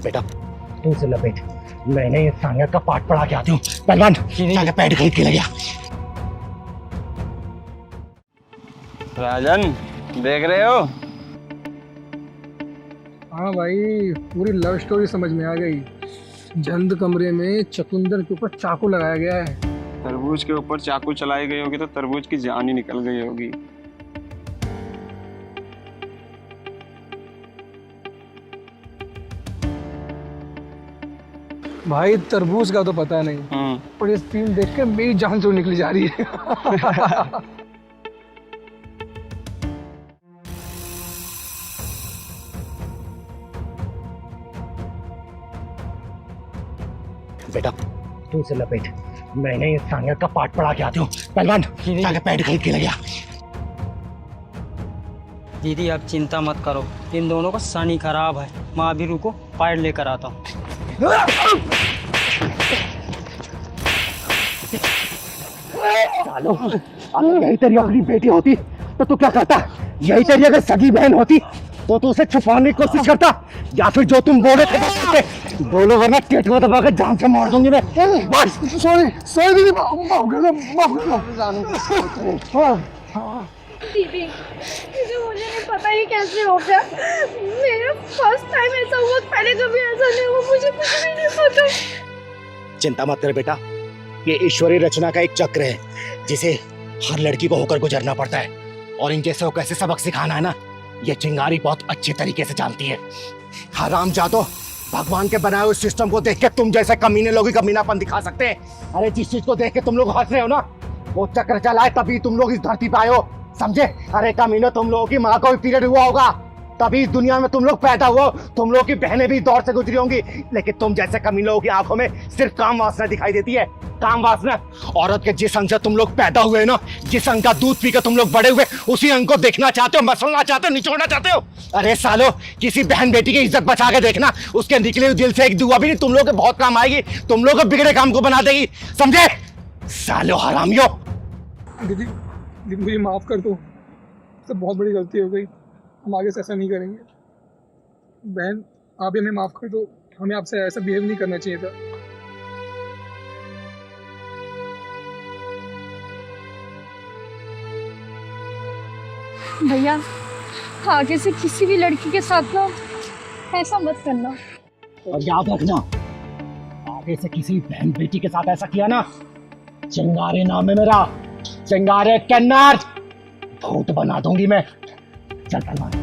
बेटा तू से लपेट, मैंने इस सांगा का पाठ पढ़ा के आती हूँ। पहलवान जाके पैड खरीद के ले गया। राजन देख रहे हो? हाँ भाई, पूरी लव स्टोरी समझ में आ गई। जंद कमरे में चकुंदर के ऊपर चाकू लगाया गया है। तरबूज के ऊपर चाकू चलाई गई होगी तो तरबूज की जान ही निकल गई होगी। भाई तरबूज का तो पता नहीं, और ये सीन देख के मेरी जान जो निकली जा रही है। बेटा तू से लपेट, मैंने इस सांगा का पाठ पढ़ा के आती हूँ। पहलवान जाके पैड खरीद के ले गया। दीदी आप चिंता मत करो, इन दोनों का शनि खराब है। मैं अभी रुको, पैड लेकर आता हूँ। सालो, अगर यही तेरी अपनी बेटी होती तो तू क्या करता? यही तेरी अगर सगी बहन होती तो तू उसे छुपाने की कोशिश करता, या फिर जो तुम बोले थे बोलो, वरना टेट में दबा के जान से मार दूंगी मैं। बस सॉरी दीदी, दीदी मुझे नहीं पता ये कैसे हो गया। मेरा फर्स्ट टाइम ऐसा हुआ, पहले कभी ऐसा नहीं हुआ, मुझे कुछ भी नहीं पता। चिंता मत कर बेटा, ये ईश्वरीय रचना का एक चक्र है जिसे हर लड़की को होकर गुजरना पड़ता है, और इन जैसे को कैसे सबक सिखाना है ना, ये चिंगारी बहुत अच्छे तरीके से जानती है। हराम जादो, भगवान के बनाए हुए सिस्टम को देख के तुम जैसे कमीने लोग ही कमीनापन दिखा सकते हैं। अरे जिस चीज को देख के तुम लोग हंस रहे हो ना, वो चक्र चला है तभी तुम लोग इस धरती पे आए हो, समझे? अरे कमीनों, तुम लोगों की माँ का भी पीरियड हुआ होगा, तभी इस दुनिया में तुम लोग पैदा हुए। तुम लोग की बहनें भी दौर से गुजरी होंगी, लेकिन तुम जैसे कमीने लोगों की आंखों में सिर्फ काम वासना दिखाई देती है। काम वासना। औरत के जिस अंग से तुम लोग पैदा हुए ना, जिस अंग का दूध पी के तुम लोग बड़े हुए, उसी अंग को देखना चाहते हो, मसलना चाहते हो, निचोड़ना चाहते हो। अरे सालो, किसी बहन बेटी की इज्जत बचा के देखना, उसके निकले हुए दिल से एक दुआ भी नहीं तुम लोग के बहुत काम आएगी, तुम लोग को बिगड़े काम को बना देगी, समझे? सालो हरामियों। दीदी मुझे माफ कर दो, सब बहुत बड़ी गलती हो गई, हम आगे से ऐसा नहीं करेंगे। बहन आप भी हमें माफ कर दो, हमें आपसे ऐसा बिहेव नहीं करना चाहिए था। भैया आगे से किसी भी लड़की के साथ ना ऐसा मत करना। और याद रखना, आगे से किसी बहन बेटी के साथ ऐसा किया ना, चिंगारे नाम है मेरा, चिंगारे कन्नर, भूत बना दूंगी मैं। चल पहलवान।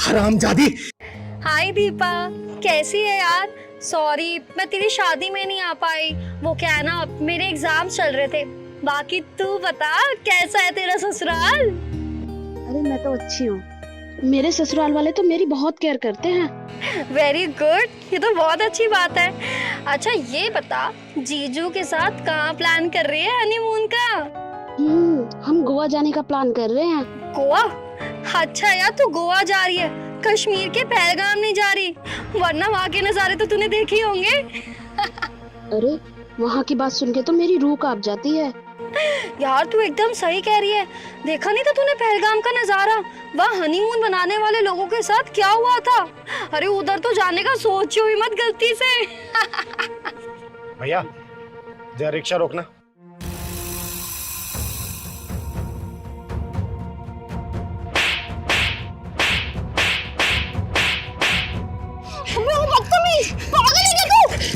हरामजादी। हाय दीपा, कैसी है यार? सॉरी मैं तेरी शादी में नहीं आ पाई, वो क्या है ना, मेरे एग्जाम चल रहे थे। बाकी तू बता, कैसा है तेरा ससुराल? अरे मैं तो अच्छी हूँ, मेरे ससुराल वाले तो मेरी बहुत केयर करते हैं। वेरी गुड, ये तो बहुत अच्छी बात है। अच्छा ये बता, जीजू के साथ कहाँ प्लान कर रही है हनीमून का? हम गोवा जाने का प्लान कर रहे हैं। गोवा? अच्छा यार, तू गोवा जा रही है, कश्मीर के पहलगाम नहीं जा रही, वरना वहाँ के नज़ारे तो तूने देखे ही होंगे। अरे वहाँ की बात सुन के तो मेरी रूह कांप जाती है। यार तू एकदम सही कह रही है, देखा नहीं था तूने पहलगाम का नजारा? वहाँ हनीमून बनाने वाले लोगों के साथ क्या हुआ था? अरे उधर तो जाने का सोचो ही मत गलती से। भैया जरा रिक्शा रोकना।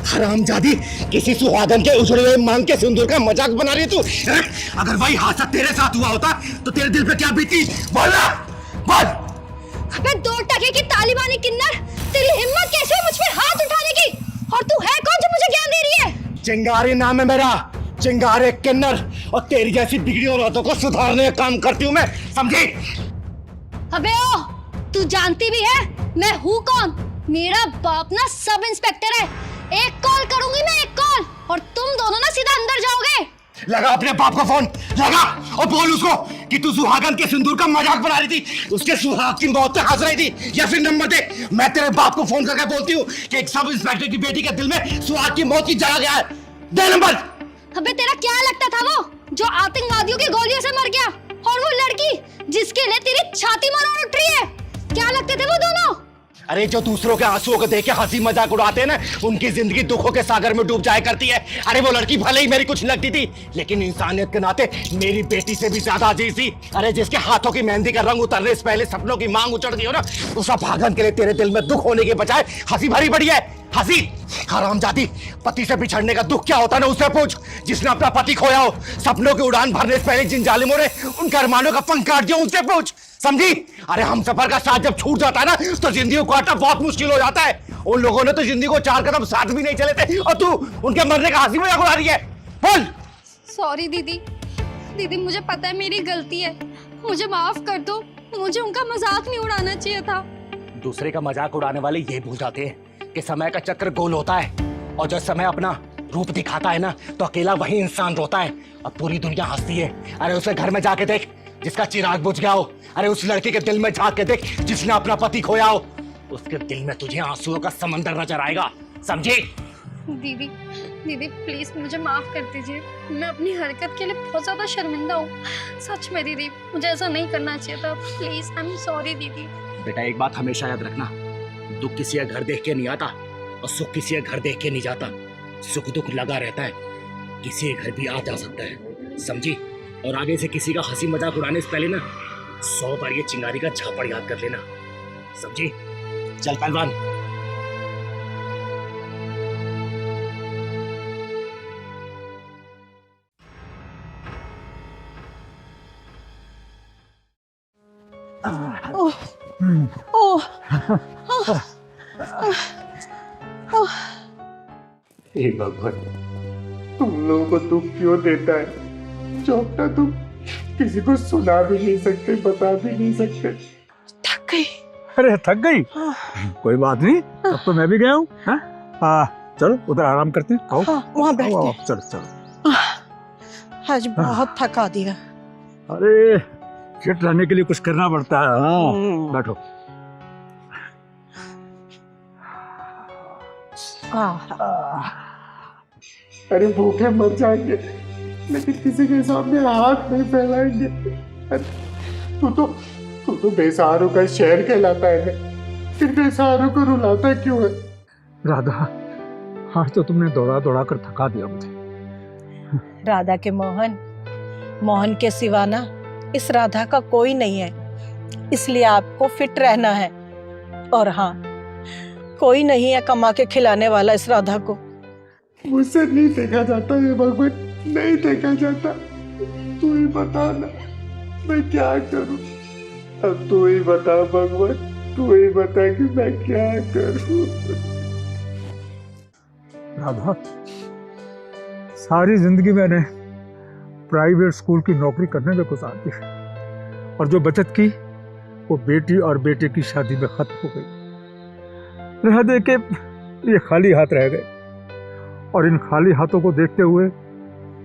हरामजादी, किसी सुहागन के उछड़े हुए मांग के सिंदूर का मजाक बना रही तू? अगर वही हादसा तेरे साथ हुआ होता तो तेरे दिल पे क्या बीती? बोल ना, बोल। अबे दो टके की तालिबानी किन्नर, तेरी हिम्मत कैसे है मुझ पे हाथ उठाने की? और तू है कौन जो मुझे ज्ञान दे रही है? चिंगारी नाम है मेरा, चिंगारे किन्नर, और तेरी जैसी बिगड़ी औरतों को सुधारने का काम करती हूँ मैं, समझी? अबे ओ, तू जानती भी है मैं हूँ कौन? मेरा बाप ना सब इंस्पेक्टर है। एक कॉल करूंगी मैं, एक कॉल, और तुम दोनों ना सीधा अंदर जाओगे। लगा अपने बाप का फोन, लगा और बोल उसको कि तू सुहागन के सिंदूर का मजाक बना रही थी, उसके सुहाग की मौत पे हंस रही थी, या फिर नंबर दे, मैं तेरे बाप को फोन करके बोलती हूँ कि एक सब इंस्पेक्टर की बेटी के दिल में सुहाग की मौत की जगह गया है। दे नंबर। अबे तेरा क्या लगता था वो जो आतंकवादियों की गोलियों से मर गया, और वो लड़की जिसके लिए तेरी छाती मरोड़ उठ रही है, क्या लगते थे वो दोनों? अरे जो दूसरों के आंसुओं को देख के हंसी मजाक उड़ाते हैं ना, उनकी जिंदगी दुखों के सागर में डूब जाया करती है। अरे वो लड़की भले ही मेरी कुछ लगती थी, लेकिन इंसानियत के नाते मेरी बेटी से भी ज्यादा अजीज थी। अरे जिसके हाथों की मेहंदी का रंग उतरने से पहले सपनों की मांग उचड़ गई हो ना, उसका भागन के लिए तेरे दिल में दुख होने के बजाय हंसी भरी पड़ी है। हंसी। हरामजादी, पति से बिछड़ने का दुख क्या होता है ना उससे पूछ, जिसने अपना पति खोया हो। सपनों की उड़ान भरने से पहले जिन जालिमों ने उनके अरमानों का पंख काट दिया, उनसे पूछ, समझी? अरे हम सफर का साथ जब छूट जाता है ना, तो जिंदगी को काटना बहुत मुश्किल हो जाता है। उन लोगों ने तो जिंदगी को 4 कदम साथ भी नहीं चले थे, और तू उनके मरने का हंसी मजाक उड़ा रही है। बोल। सॉरी दीदी, दीदी मुझे पता है मेरी गलती है, मुझे माफ कर दो, मुझे उनका मजाक नहीं उड़ाना चाहिए था। दूसरे का मजाक उड़ाने वाले ये भूल जाते हैं कि समय का चक्र गोल होता है, और जब समय अपना रूप दिखाता है ना, तो अकेला वही इंसान रोता है और पूरी दुनिया हंसती है। अरे उसे घर में जाके देख जिसका चिराग बुझ गया हो। अरे उस लड़के के दिल में झांक के देख जिसने अपना पति खोया हो। उसके दिल में तुझे आंसुओं का समंदर नजर आएगा, समझी? दीदी, दीदी प्लीज मुझे माफ कर दीजिए, मैं अपनी हरकत के लिए बहुत ज्यादा शर्मिंदा हूँ। सच में दीदी, मुझे ऐसा नहीं करना चाहिए था। प्लीज, आई एम सॉरी दीदी। बेटा एक बात हमेशा याद रखना, दुख किसी का घर देख के नहीं आता, और सुख किसी का घर देख के नहीं जाता। सुख दुख लगा रहता है, किसी के घर भी आ जा सकता है, समझी? और आगे से किसी का हंसी मजाक उड़ाने से पहले ना 100 बार ये चिंगारी का झापड़ याद कर लेना, समझी? चल पहलवान। हे भगवान, तुम लोगों को दुख क्यों देता है जो अपना दुख किसी को सुना भी नहीं सकते, बता भी नहीं सकते। थक गई। अरे थक गई? कोई बात नहीं, अब तो मैं भी गया हूँ। चलो उधर आराम करते हैं। आओ वहाँ बैठते आओ, हैं। चलो चलो। आज बहुत थका दिया। अरे फिट रहने के लिए कुछ करना पड़ता है। हाँ बैठो। अरे भूखे मर जाएंगे, लेकिन किसी के सामने हाथ नहीं फैलाएंगे। अरे तू तो बेसहारों का शहर कहलाता है ना, फिर बेसहारों को रुलाता क्यों है? राधा, आज तो तुमने दौड़ा दौड़ा कर थका दिया मुझे। राधा के मोहन, मोहन के सिवा ना इस राधा का कोई नहीं है, इसलिए आपको फिट रहना है। और हाँ, कोई नहीं है कमा के खिलाने वाला इस राधा को। मुझसे नहीं देखा जाता ये भगवान, नहीं देखा जाता। तू ही बता ना, मैं क्या करूं? अब तू ही बता भगवान, तू ही बता कि मैं क्या करूं? राधा, सारी जिंदगी मैंने प्राइवेट स्कूल की नौकरी करने में गुजार दी, और जो बचत की वो बेटी और बेटे की शादी में खत्म हो गई। रह दे के ये खाली हाथ रह गए, और इन खाली हाथों को देखते हुए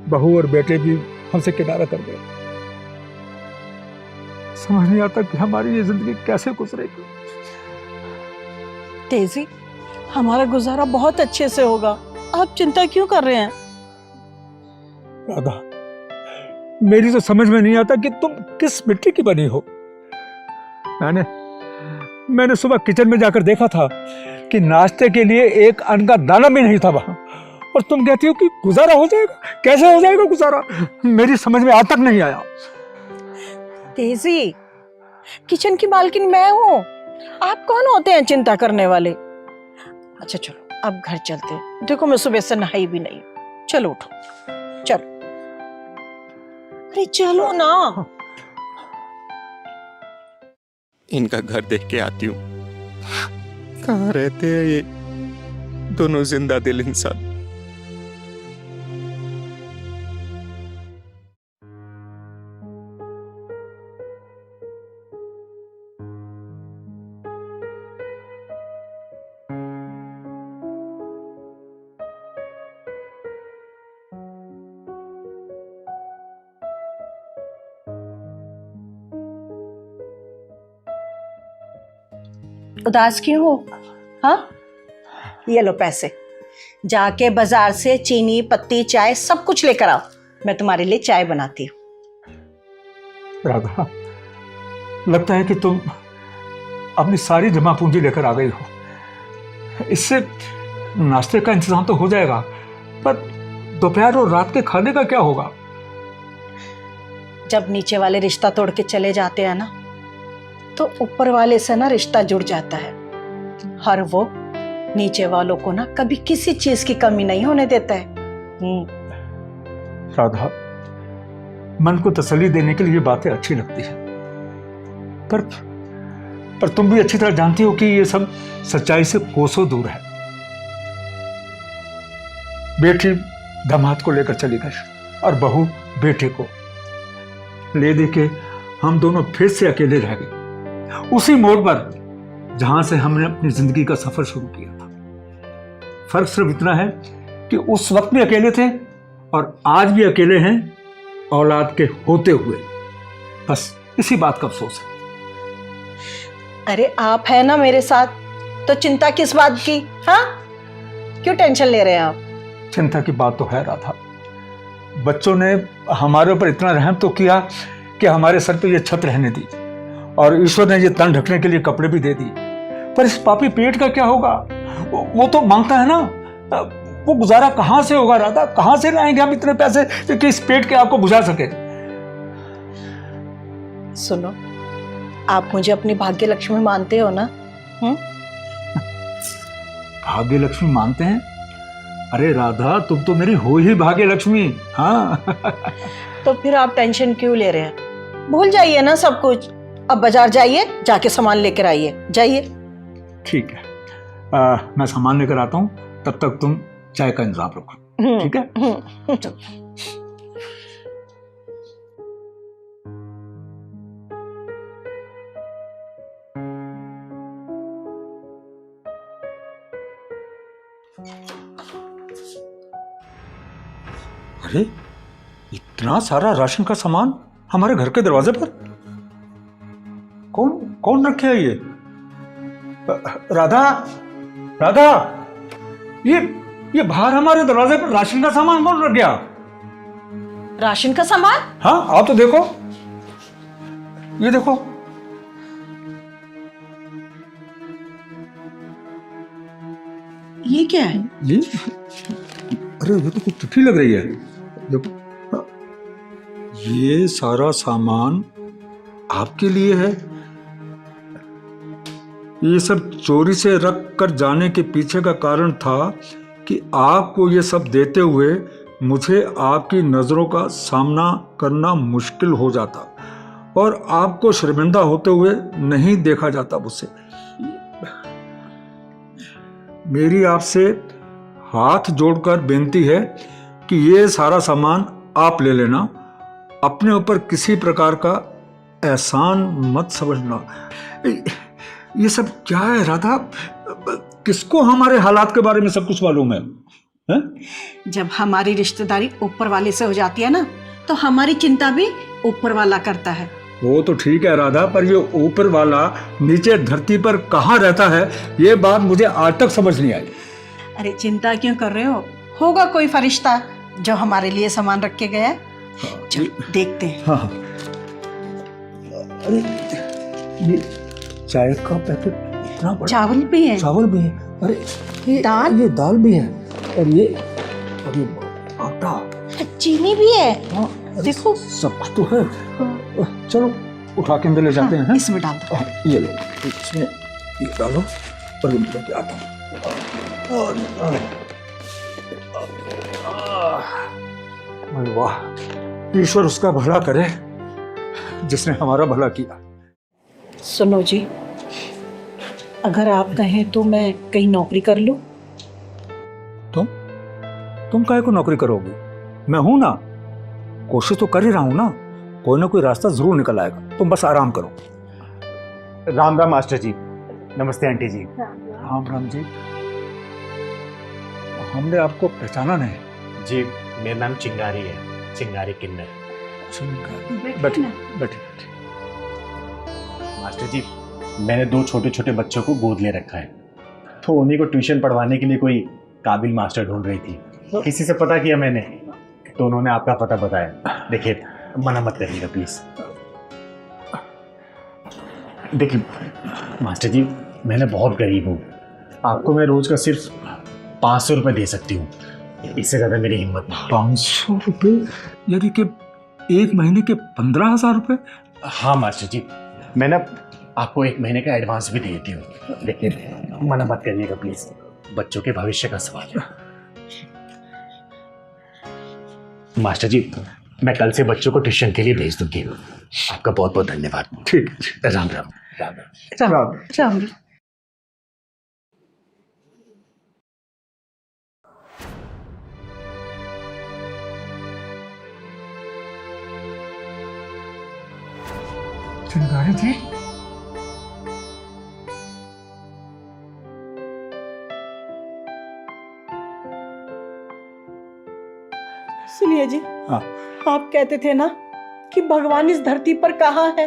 बहू और बेटे भी हमसे किनारा कर गए। समझ नहीं आता कि हमारी ये जिंदगी कैसे गुजरेगी। तेजी, हमारा गुजारा बहुत अच्छे से होगा, आप चिंता क्यों कर रहे हैं? राधा, मेरी तो समझ में नहीं आता कि तुम किस मिट्टी की बनी हो। मैंने सुबह किचन में जाकर देखा था कि नाश्ते के लिए एक अन्न का दाना भी नहीं था वहां, और तुम कहती हो कि गुजारा हो जाएगा। कैसे हो जाएगा गुजारा? मेरी समझ में आज तक नहीं आया। तेजी, किचन की मालकिन मैं हूँ, आप कौन होते हैं चिंता करने वाले? अच्छा चलो अब घर चलते हैं, देखो मैं सुबह से नहाई भी नहीं। चलो उठो, चलो। अरे चलो ना। इनका घर देख के आती हूँ, कहाँ रहते हैं ये दोनों जिंदा दिल इंसान? उदास क्यों हो? हाँ, ये लो पैसे, जाके बाजार से चीनी पत्ती चाय सब कुछ लेकर आओ, मैं तुम्हारे लिए चाय बनाती हूँ। राधा, लगता है कि तुम अपनी सारी जमा पूंजी लेकर आ गई हो। इससे नाश्ते का इंतजाम तो हो जाएगा, पर दोपहर और रात के खाने का क्या होगा? जब नीचे वाले रिश्ता तोड़ के चले जाते हैं ना, तो ऊपर वाले से ना रिश्ता जुड़ जाता है। हर वो नीचे वालों को ना कभी किसी चीज की कमी नहीं होने देता है। राधा, मन को तसल्ली देने के लिए ये बातें अच्छी लगती है, पर तुम भी अच्छी तरह जानती हो कि ये सब सच्चाई से कोसों दूर है। बेटी दामाद को लेकर चली गई और बहू बेटे को ले दे के हम दोनों फिर से अकेले रह गए, उसी मोड़ पर जहां से हमने अपनी जिंदगी का सफर शुरू किया था। फर्क सिर्फ इतना है कि उस वक्त भी अकेले थे और आज भी अकेले हैं, औलाद के होते हुए। बस इसी बात का अफसोस है। अरे आप है ना मेरे साथ, तो चिंता किस बात की? हाँ, क्यों टेंशन ले रहे हैं आप? चिंता की बात तो है राधा। बच्चों ने हमारे ऊपर इतना रहम तो किया कि हमारे सर पे ये छत रहने दी, और ईश्वर ने ये तन ढकने के लिए कपड़े भी दे दिए। पर इस पापी पेट का क्या होगा? वो तो मांगता है ना, वो गुजारा कहां से होगा राधा? कहां से लाएंगे हम इतने पैसे कि इस पेट के आपको बुझा सके? सुनो, आप मुझे अपनी भाग्य लक्ष्मी मानते हो ना? भाग्य लक्ष्मी मानते हैं? अरे राधा, तुम तो मेरी हो ही भाग्य लक्ष्मी। हाँ। तो फिर आप टेंशन क्यों ले रहे हैं? भूल जाइए ना सब कुछ। अब बाजार जाइए, जाके सामान लेकर आइए, जाइए। ठीक है, मैं सामान लेकर आता हूँ, तब तक तुम चाय का इंतजाम रखो। ठीक है? चलो। अरे, इतना सारा राशन का सामान हमारे घर के दरवाजे पर? कौन रखे है ये? राधा, राधा, ये बाहर हमारे दरवाजे पर राशन का सामान कौन रख गया? राशन का सामान? हाँ, आप तो देखो, ये देखो। ये क्या है? ये, अरे ये तो कुछ चिट्ठी लग रही है। देखो, ये सारा सामान आपके लिए है। ये सब चोरी से रख कर जाने के पीछे का कारण था कि आपको ये सब देते हुए मुझे आपकी नज़रों का सामना करना मुश्किल हो जाता और आपको शर्मिंदा होते हुए नहीं देखा जाता मुझसे। मेरी आपसे हाथ जोड़कर बेनती है कि ये सारा सामान आप ले लेना। अपने ऊपर किसी प्रकार का एहसान मत समझना। ये सब क्या है राधा? किसको हमारे हालात के बारे में सब कुछ मालूम है? जब हमारी रिश्तेदारी ऊपर वाले से हो जाती है ना, तो हमारी चिंता भी ऊपर वाला करता है। वो तो ठीक है राधा, पर ये ऊपर वाला नीचे धरती पर कहाँ रहता है, ये बात मुझे आज तक समझ नहीं आई। अरे चिंता क्यों कर रहे हो? होगा कोई फरिश्ता जो हमारे लिए सामान रख के गया है। चलो देखते हैं। हाँ। अरे ये चाय का पैकेट इतना बड़ा, चावल भी है, चावल भी है, अरे ये दाल भी है, और ये आटा, चीनी भी है। हाँ, देखो सब तो है। चलो उठा के अंदर ले जाते हैं। इसमें डाल दो। ये लो, इसमें ये डालो और ये लेके आता हूँ। वाह, ईश्वर उसका भला करे जिसने हमारा भला किया। सुनो जी, अगर आप कहें तो मैं कहीं नौकरी कर लूं। तुम काहे को नौकरी करोगी? मैं हूं ना, कोशिश तो कर ही रहा हूं ना, कोई ना कोई रास्ता जरूर निकल आएगा। तुम बस आराम करो। राम राम मास्टर जी। नमस्ते आंटी जी। राम राम जी। हमने आपको पहचाना नहीं। जी, मेरा नाम चिंगारी है, चिंगारी किन्नर। बैठिए बैठिए। मास्टर जी, मैंने 2 छोटे छोटे बच्चों को गोद ले रखा है, तो उन्हीं को ट्यूशन पढ़वाने के लिए कोई काबिल मास्टर ढूंढ रही थी, किसी से पता किया मैंने तो उन्होंने आपका पता बताया। देखिए मना मत करिएगा प्लीज। देखिए मास्टर जी, मैं बहुत गरीब हूँ, आपको मैं रोज का सिर्फ 500 रुपये दे सकती हूँ, इससे ज्यादा मेरी हिम्मत नहीं। 500 रुपये यानी कि एक महीने के 15,000 रुपये? हाँ मास्टर जी, मैं ना आपको 1 महीने का एडवांस भी दे देती हूँ। देखिए मना मत करिएगा प्लीज, बच्चों के भविष्य का सवाल है। मास्टर जी, मैं कल से बच्चों को ट्यूशन के लिए भेज दूंगी। आपका बहुत बहुत धन्यवाद। ठीक है। राम राम। राम राम राम। राम। चिंगारी जी, सुनिए जी, हाँ। आप कहते थे ना कि भगवान इस धरती पर कहाँ है?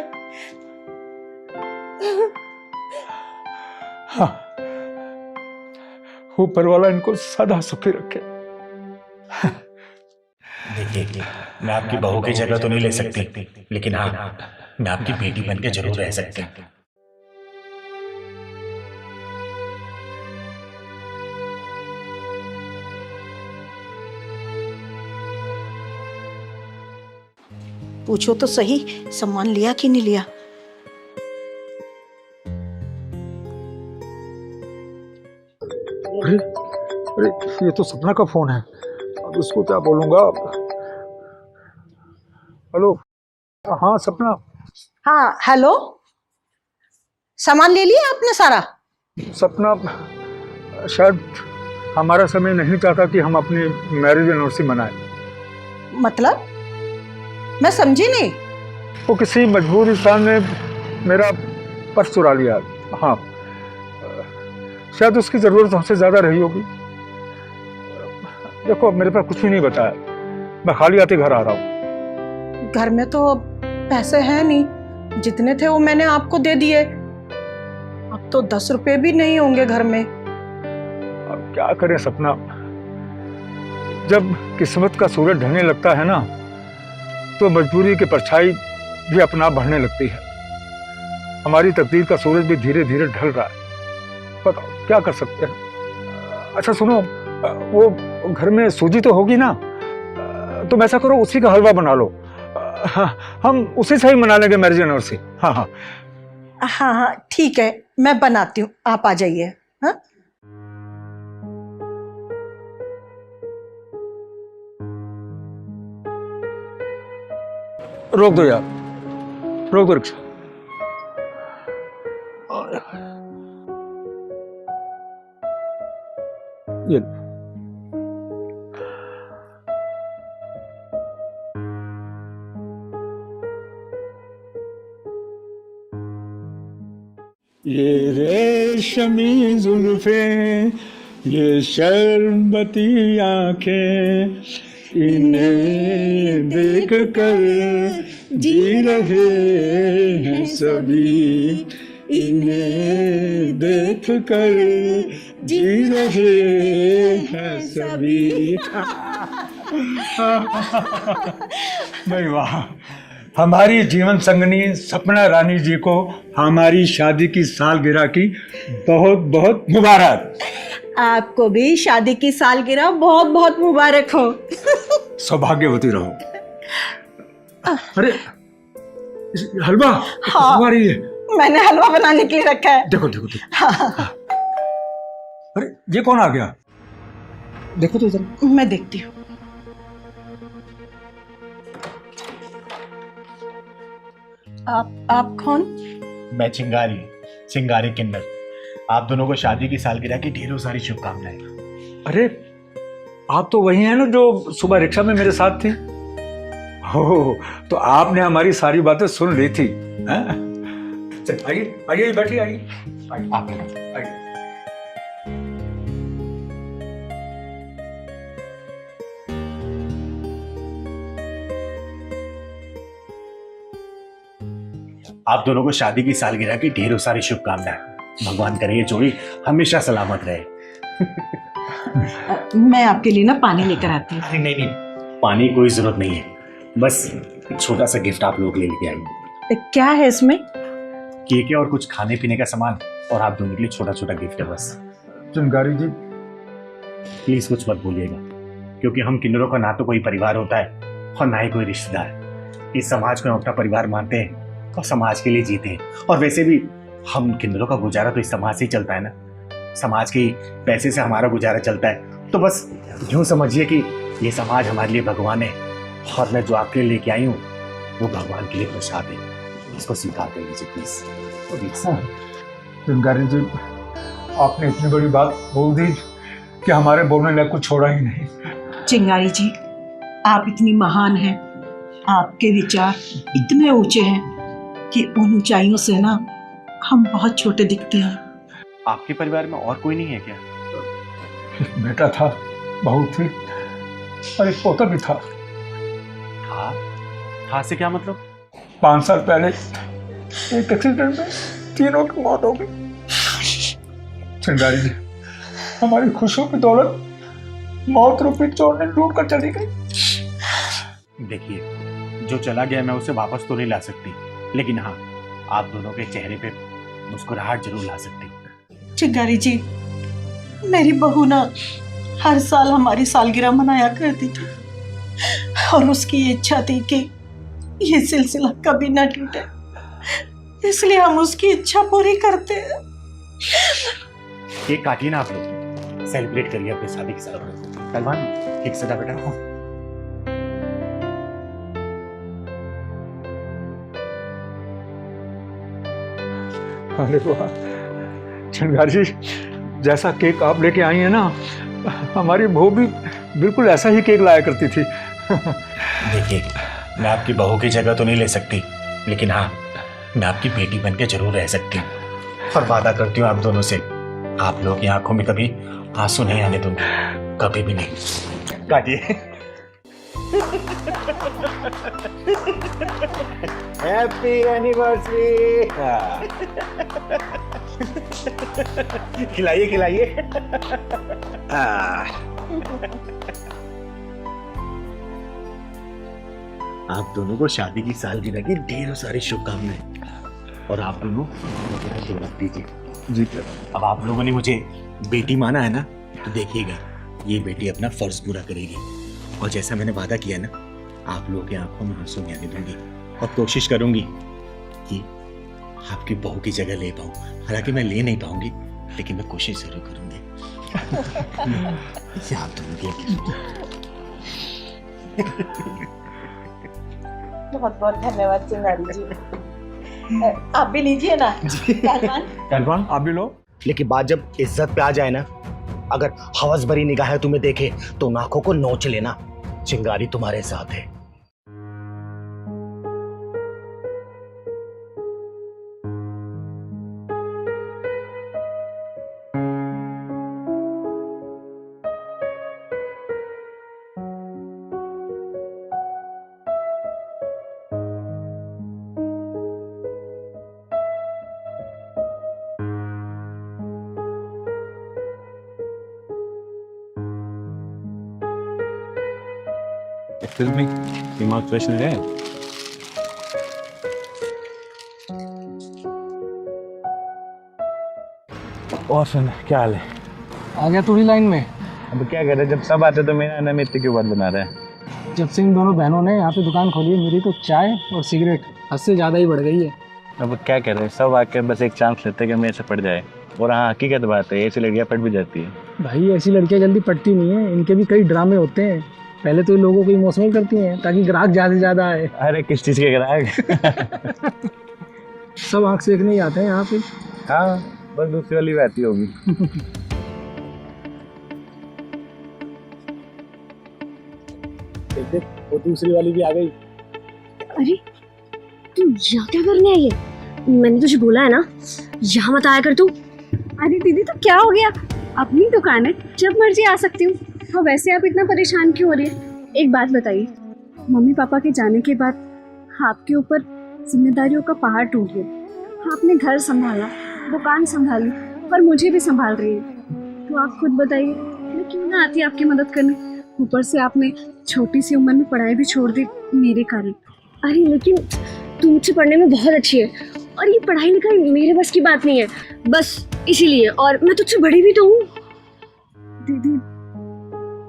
हाँ, ऊपर वाला इनको सदा सुखी रखे। देखिए मैं आपकी बहू की जगह तो नहीं ले सकती, लेकिन हाँ मैं आपकी बेटी बन के जरूर रह सकती हूँ। पूछो तो सही, सम्मान लिया कि नहीं लिया? अरे अरे, ये तो सपना का फोन है, अब इसको क्या बोलूंगा। हेलो, हाँ सपना। हाँ हेलो, सामान ले लिया आपने सारा? सपना, शायद हमारा समय नहीं चाहता कि हम अपनी मैरिज एनिवर्सरी मनाएं। मतलब मैं समझी नहीं। वो किसी मजबूर इंसान ने मेरा पर्स चुरा लिया। हाँ, शायद उसकी जरूरत हमसे ज्यादा रही होगी। देखो अब मेरे पास कुछ भी नहीं बचा है, मैं खाली हाथे घर आ रहा हूँ। घर में तो पैसे हैं नहीं, जितने थे वो मैंने आपको दे दिए। अब तो 10 रुपए भी नहीं होंगे घर में। अब क्या करें सपना, जब किस्मत का सूरज ढलने लगता है ना, तो मजबूरी की परछाई भी अपना आप बढ़ने लगती है। हमारी तकदीर का सूरज भी धीरे धीरे ढल रहा है, बताओ क्या कर सकते हैं। अच्छा सुनो, वो घर में सूजी तो होगी ना, तुम ऐसा करो उसी का हलवा बना लो। हम उसी से ही मना लेंगे मैरिज एनिवर्सरी। हाँ हाँ हाँ हाँ ठीक है, मैं बनाती हूँ, आप आ जाइए। हाँ रोक दो यार, रोक दो रिक्शा। ये रेशमी जुल्फें, ये शर्बती आंखें, इन्हें देख कर जी रहे हैं सभी, इन्हें देख कर जी रहे हैं सभी। नहीं वाह, हमारी जीवन संगनी सपना रानी जी को हमारी शादी की सालगिरह की बहुत बहुत मुबारक। आपको भी शादी की सालगिरह बहुत बहुत मुबारक हो। सौभाग्यवती रहो। अरे हलवा हाँ, हमारी है। मैंने हलवा बनाने के लिए रखा है। देखो देखो देखो। हाँ। अरे ये कौन आ गया, देखो तो जरा। मैं देखती हूँ। आप कौन? मैं चिंगारी, चिंगारी किन्नर। आप दोनों को शादी की सालगिरह की ढेरों सारी शुभकामनाएं। अरे आप तो वही हैं ना जो सुबह रिक्शा में मेरे साथ थी। हो तो आपने हमारी सारी बातें सुन ली थी। चल आइए आइए, बैठिए, आइए आइए। आप दोनों को शादी की सालगिरह की ढेरों सारी शुभकामनाएं। भगवान करे ये जोड़ी हमेशा सलामत रहे। मैं आपके लिए ना पानी लेकर आती हूँ। नहीं नहीं, पानी की कोई जरूरत नहीं है, बस एक छोटा सा गिफ्ट आप लोग ले लेके आइए। क्या है इसमें? केक है और कुछ खाने पीने का सामान, और आप दोनों के लिए छोटा छोटा गिफ्ट है बस। चिंगारी जी, प्लीज कुछ मत बोलिएगा, क्योंकि हम किन्नरों का ना तो कोई परिवार होता है और ना ही कोई रिश्तेदार। इस समाज को हम अपना परिवार मानते हैं और समाज के लिए जीते हैं। और वैसे भी हम किन्नरों का गुजारा तो इस समाज से ही चलता है ना, समाज के पैसे से हमारा गुजारा चलता है। तो बस यूँ समझिए कि ये समाज हमारे लिए भगवान है, और मैं जो आपके लिए लेके आई हूँ वो भगवान के लिए प्रसाद है। इसको स्वीकार कर लीजिए प्लीज। चिंगारी जी, आपने इतनी बड़ी बात बोल दी कि हमारे बोलने लायक कुछ छोड़ा ही नहीं। चिंगारी जी, आप इतनी महान हैं, आपके विचार इतने ऊंचे हैं कि उन ऊंचाइयों से ना हम बहुत छोटे दिखते हैं। आपके परिवार में और कोई नहीं है क्या? एक बेटा था, बहू थी और एक पोता भी था। हाँ से क्या मतलब? 5 साल पहले एक एक्सीडेंट में तीनों की मौत हो गई। चिंगारी जी, हमारी खुशियों की दौलत मौत रूपी चोर ने लूट कर चली गई। देखिए, जो चला गया मैं उसे वापस तो नहीं ला सकती, लेकिन हाँ, आप दोनों के चेहरे पे मुस्कुराहट जरूर ला सकती। चिंगारी जी, मेरी बहू ना हर साल हमारी सालगिरह मनाया करती थी, और उसकी ये इच्छा थी कि ये सिलसिला कभी ना टूटे, इसलिए हम उसकी इच्छा पूरी करते हैं। केक काटिए ना आप लोग, सेलिब्रेट करिए अपनी शादी की सालगिरह। पहलवान, केक सजा बेटा। अरे वाह चिंगारी जी, जैसा केक आप लेके आई हैं ना, हमारी बहू भी बिल्कुल ऐसा ही केक लाया करती थी। देखिए, मैं आपकी बहू की जगह तो नहीं ले सकती, लेकिन हाँ, मैं आपकी बेटी बन के जरूर रह सकती हूँ। और वादा करती हूँ आप दोनों से, आप लोग की आंखों में कभी आंसू नहीं आने दूंगी, कभी भी नहीं। काटिए। Happy anniversary. खिलाइए खिलाइए। आप दोनों को शादी की सालगिरह की ढेरों सारी शुभकामनाएं, और आप दोनों रख दीजिए। जी, अब आप लोगों ने मुझे बेटी माना है ना, तो देखिएगा ये बेटी अपना फर्ज पूरा करेगी, और जैसा मैंने वादा किया ना, आप लोगों की आंखों में आंसू नहीं आने दूंगी, और कोशिश करूंगी कि आपकी बहू की जगह ले पाऊं। हालांकि मैं ले नहीं पाऊंगी, लेकिन मैं कोशिश जरूर करूंगी। आप दोनों की बहुत बहुत धन्यवाद चिंगारी जी। आप भी लीजिए ना। पहलवान आप भी लो। लेकिन बात जब इज्जत पे आ जाए ना, अगर हवस भरी निगाहें तुम्हें देखे तो उन आंखों को नोच लेना। चिंगारी तुम्हारे साथ है। एक्सक्यूज मी, दिमाग फ्रेश है? और सुन, क्या हाल है? आ गया तू ही लाइन में। अब क्या कर रहे, जब सब आते तो मेरा नाम इतने क्यों बात बना रहा है? जब से इन दोनों बहनों ने यहाँ पे दुकान खोली है, मेरी तो चाय और सिगरेट हद से ज़्यादा ही बढ़ गई है। अब क्या कर रहे हैं, सब आके बस एक चांस लेते हैं कि मेरे से पट जाए। और हाँ, हकीकत बात है, ऐसी लड़कियाँ पट भी जाती है। भाई ऐसी लड़कियाँ जल्दी पटती नहीं है, इनके भी कई ड्रामे होते हैं। पहले तो लोगों को इमोशनल करती हैं ताकि ग्राहक ज़्यादा से ज़्यादा आए। अरे किस चीज़ के ग्राहक? सब आँख सेकने ही आते हैं यहाँ पे। हाँ, बस दूसरी वाली रहती होगी। देख, वो दूसरी वाली भी आ गई। अरे तू यहाँ क्या करने आई है? मैंने तुझे बोला है ना, यहाँ मत आया कर तू। अरे दीदी तो क्या हो गया, अपनी दुकान है, जब मर्जी आ सकती हूँ। और वैसे आप इतना परेशान क्यों हो रही है? एक बात बताइए, मम्मी पापा के जाने के बाद आपके ऊपर जिम्मेदारियों का पहाड़ टूट गया। आपने घर संभाला, दुकान संभाली, पर मुझे भी संभाल रही है। तो आप खुद बताइए, मैं क्यों ना आती आपकी मदद करने। ऊपर से आपने छोटी सी उम्र में पढ़ाई भी छोड़ दी मेरे कारण। अरे लेकिन तू मुझसे पढ़ने में बहुत अच्छी है और ये पढ़ाई लिखाई मेरे बस की बात नहीं है, बस इसीलिए। और मैं तुझसे बड़ी भी तो हूँ। दीदी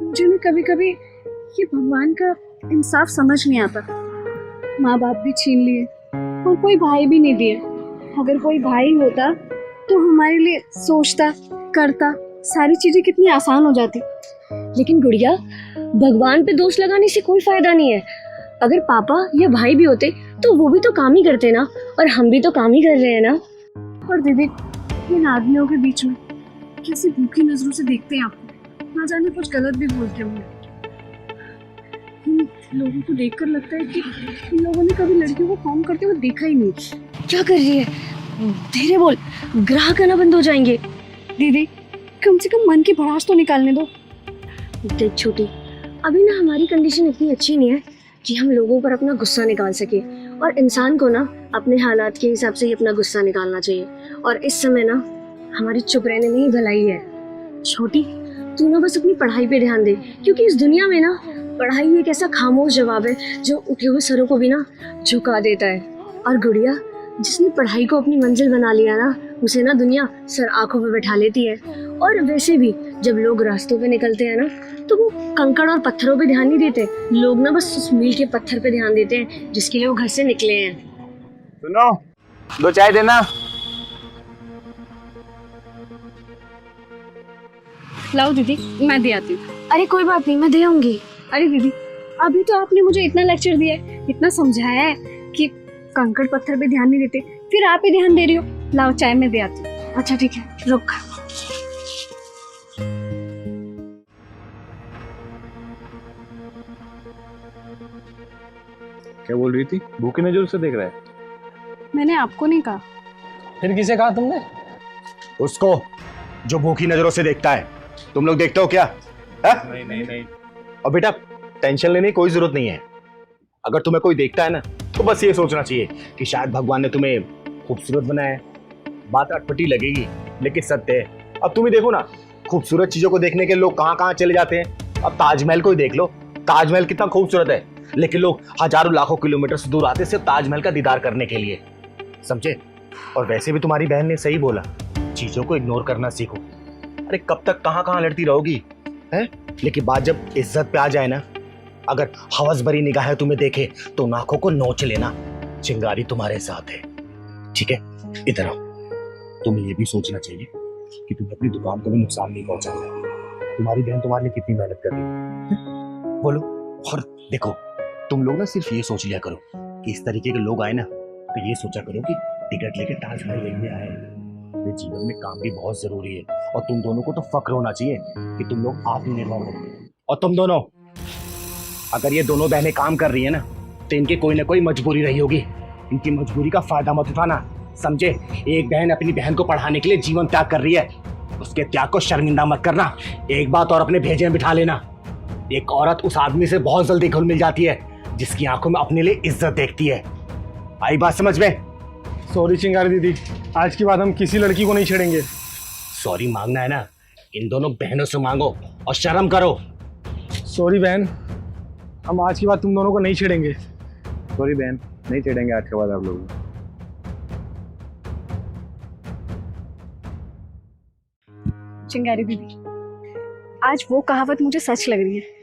मुझे ना कभी कभी ये भगवान का इंसाफ समझ नहीं आता। माँ बाप भी छीन लिए और कोई भाई भी नहीं दिए। अगर कोई भाई होता तो हमारे लिए सोचता करता, सारी चीजें कितनी आसान हो जाती। लेकिन गुड़िया, भगवान पे दोष लगाने से कोई फायदा नहीं है। अगर पापा या भाई भी होते तो वो भी तो काम ही करते ना, और हम भी तो काम ही कर रहे हैं ना। और दीदी इन आदमियों के बीच में कैसी भूखी नजरों से देखते हैं आपको, ना जाने कुछ गलत भी बोलते होंगे। इन लोगों को देखकर लगता है कि इन लोगों ने कभी लड़कियों को काम करते हुए देखा ही नहीं। क्या कर रही है? धीरे बोल, ग्राहक आना बंद हो जाएंगे। दीदी कम से कम मन की भड़ास तो निकालने दो। देख छोटी, अभी ना हमारी कंडीशन इतनी अच्छी नहीं है कि हम लोगों पर अपना गुस्सा निकाल सके, और इंसान को ना अपने हालात के हिसाब से ही अपना गुस्सा निकालना चाहिए। और इस समय ना हमारी चुप रहने में ही भलाई है। छोटी, तू ना बस अपनी पढ़ाई पे ध्यान दे, क्योंकि इस दुनिया में ना पढ़ाई एक ऐसा खामोश जवाब है जो उठे हुए सरों को भी ना झुका देता है। और गुड़िया, जिसने पढ़ाई को अपनी मंजिल बना लिया ना, उसे ना दुनिया सर आंखों पे बैठा लेती है। और वैसे भी जब लोग रास्तों पे निकलते हैं ना, तो वो कंकड़ और पत्थरों पे ध्यान नहीं देते। लोग ना बस उस मील के पत्थर पे ध्यान देते हैं जिसके लिए वो घर से निकले हैं। सुनो, 2 चाय देना। लाओ दीदी, मैं दे आती हूँ। अरे कोई बात नहीं, मैं दे आऊंगी। अरे दीदी, अभी तो आपने मुझे इतना लेक्चर दिया है, इतना समझाया है कि कंकड़ पत्थर पे ध्यान नहीं देते, फिर आप ही ध्यान दे रही हो। लाओ चाय मैं दे आती हूँ। अच्छा ठीक है, रुक। क्या बोल रही थी? भूखी नजर से देख रहा है। मैंने आपको नहीं कहा। फिर किसे कहा तुमने? उसको जो भूखी नजरों से देखता है। तुम लोग देखते हो क्या? नहीं नहीं नहीं। और बेटा टेंशन लेने की कोई जरूरत नहीं है। अगर तुम्हें कोई देखता है ना, तो बस ये सोचना चाहिए कि शायद भगवान ने तुम्हें खूबसूरत बनाया है। बात अटपटी लगेगी लेकिन सत्य है। अब तुम ही देखो ना, खूबसूरत चीजों को देखने के लोग कहाँ कहाँ चले जाते हैं। अब ताजमहल को ही देख लो, ताजमहल कितना खूबसूरत है, लेकिन लोग हजारों लाखों किलोमीटर से दूर आते सिर्फ ताजमहल का दीदार करने के लिए, समझे? और वैसे भी तुम्हारी बहन ने सही बोला, चीजों को इग्नोर करना सीखो। अरे कब तक कहाँ कहाँ लड़ती रहोगी, है? लेकिन बात जब इज्जत पे आ जाए ना, अगर हवस भरी निगाहें तुम्हें देखे तो नाकों को नोच लेना। चिंगारी तुम्हारे साथ है, ठीक है? इधर आओ। तुम्हें ये भी सोचना चाहिए कि तुम्हें अपनी दुकान को भी नुकसान नहीं पहुंचाना। तुम्हारी बहन तुम्हारे लिए कितनी मेहनत कर रही है, बोलो। और देखो, तुम लोग ना सिर्फ ये सोच लिया करो कि इस तरीके के लोग आए ना, तो ये सोचा करो कि टिकट लेके ताजमहल देखने आए। ये जीवन में काम भी बहुत जरूरी है, और तुम दोनों को तो फक्र होना चाहिए कि तुम लोग आत्मनिर्भर हो। और तुम दोनों, अगर ये दोनों बहनें काम कर रही है ना, तो इनकी कोई ना कोई मजबूरी रही होगी। इनकी मजबूरी का फायदा मत उठाना, समझे? एक बहन अपनी बहन को पढ़ाने के लिए जीवन त्याग कर रही है, उसके त्याग को शर्मिंदा मत करना। एक बात और अपने भेजे में बिठा लेना, एक औरत उस आदमी से बहुत जल्दी घुल मिल जाती है जिसकी आंखों में अपने लिए इज्जत देखती है। आई बात समझ में? सॉरी चिंगारी दीदी, आज के बाद हम किसी लड़की को नहीं छेड़ेंगे। सॉरी मांगना है ना, इन दोनों बहनों से मांगो और शर्म करो। सॉरी बहन, हम आज के बाद तुम दोनों को नहीं छेड़ेंगे। सॉरी बहन, नहीं छेड़ेंगे आज के बाद आप लोग। चिंगारी दीदी, आज वो कहावत मुझे सच लग रही है।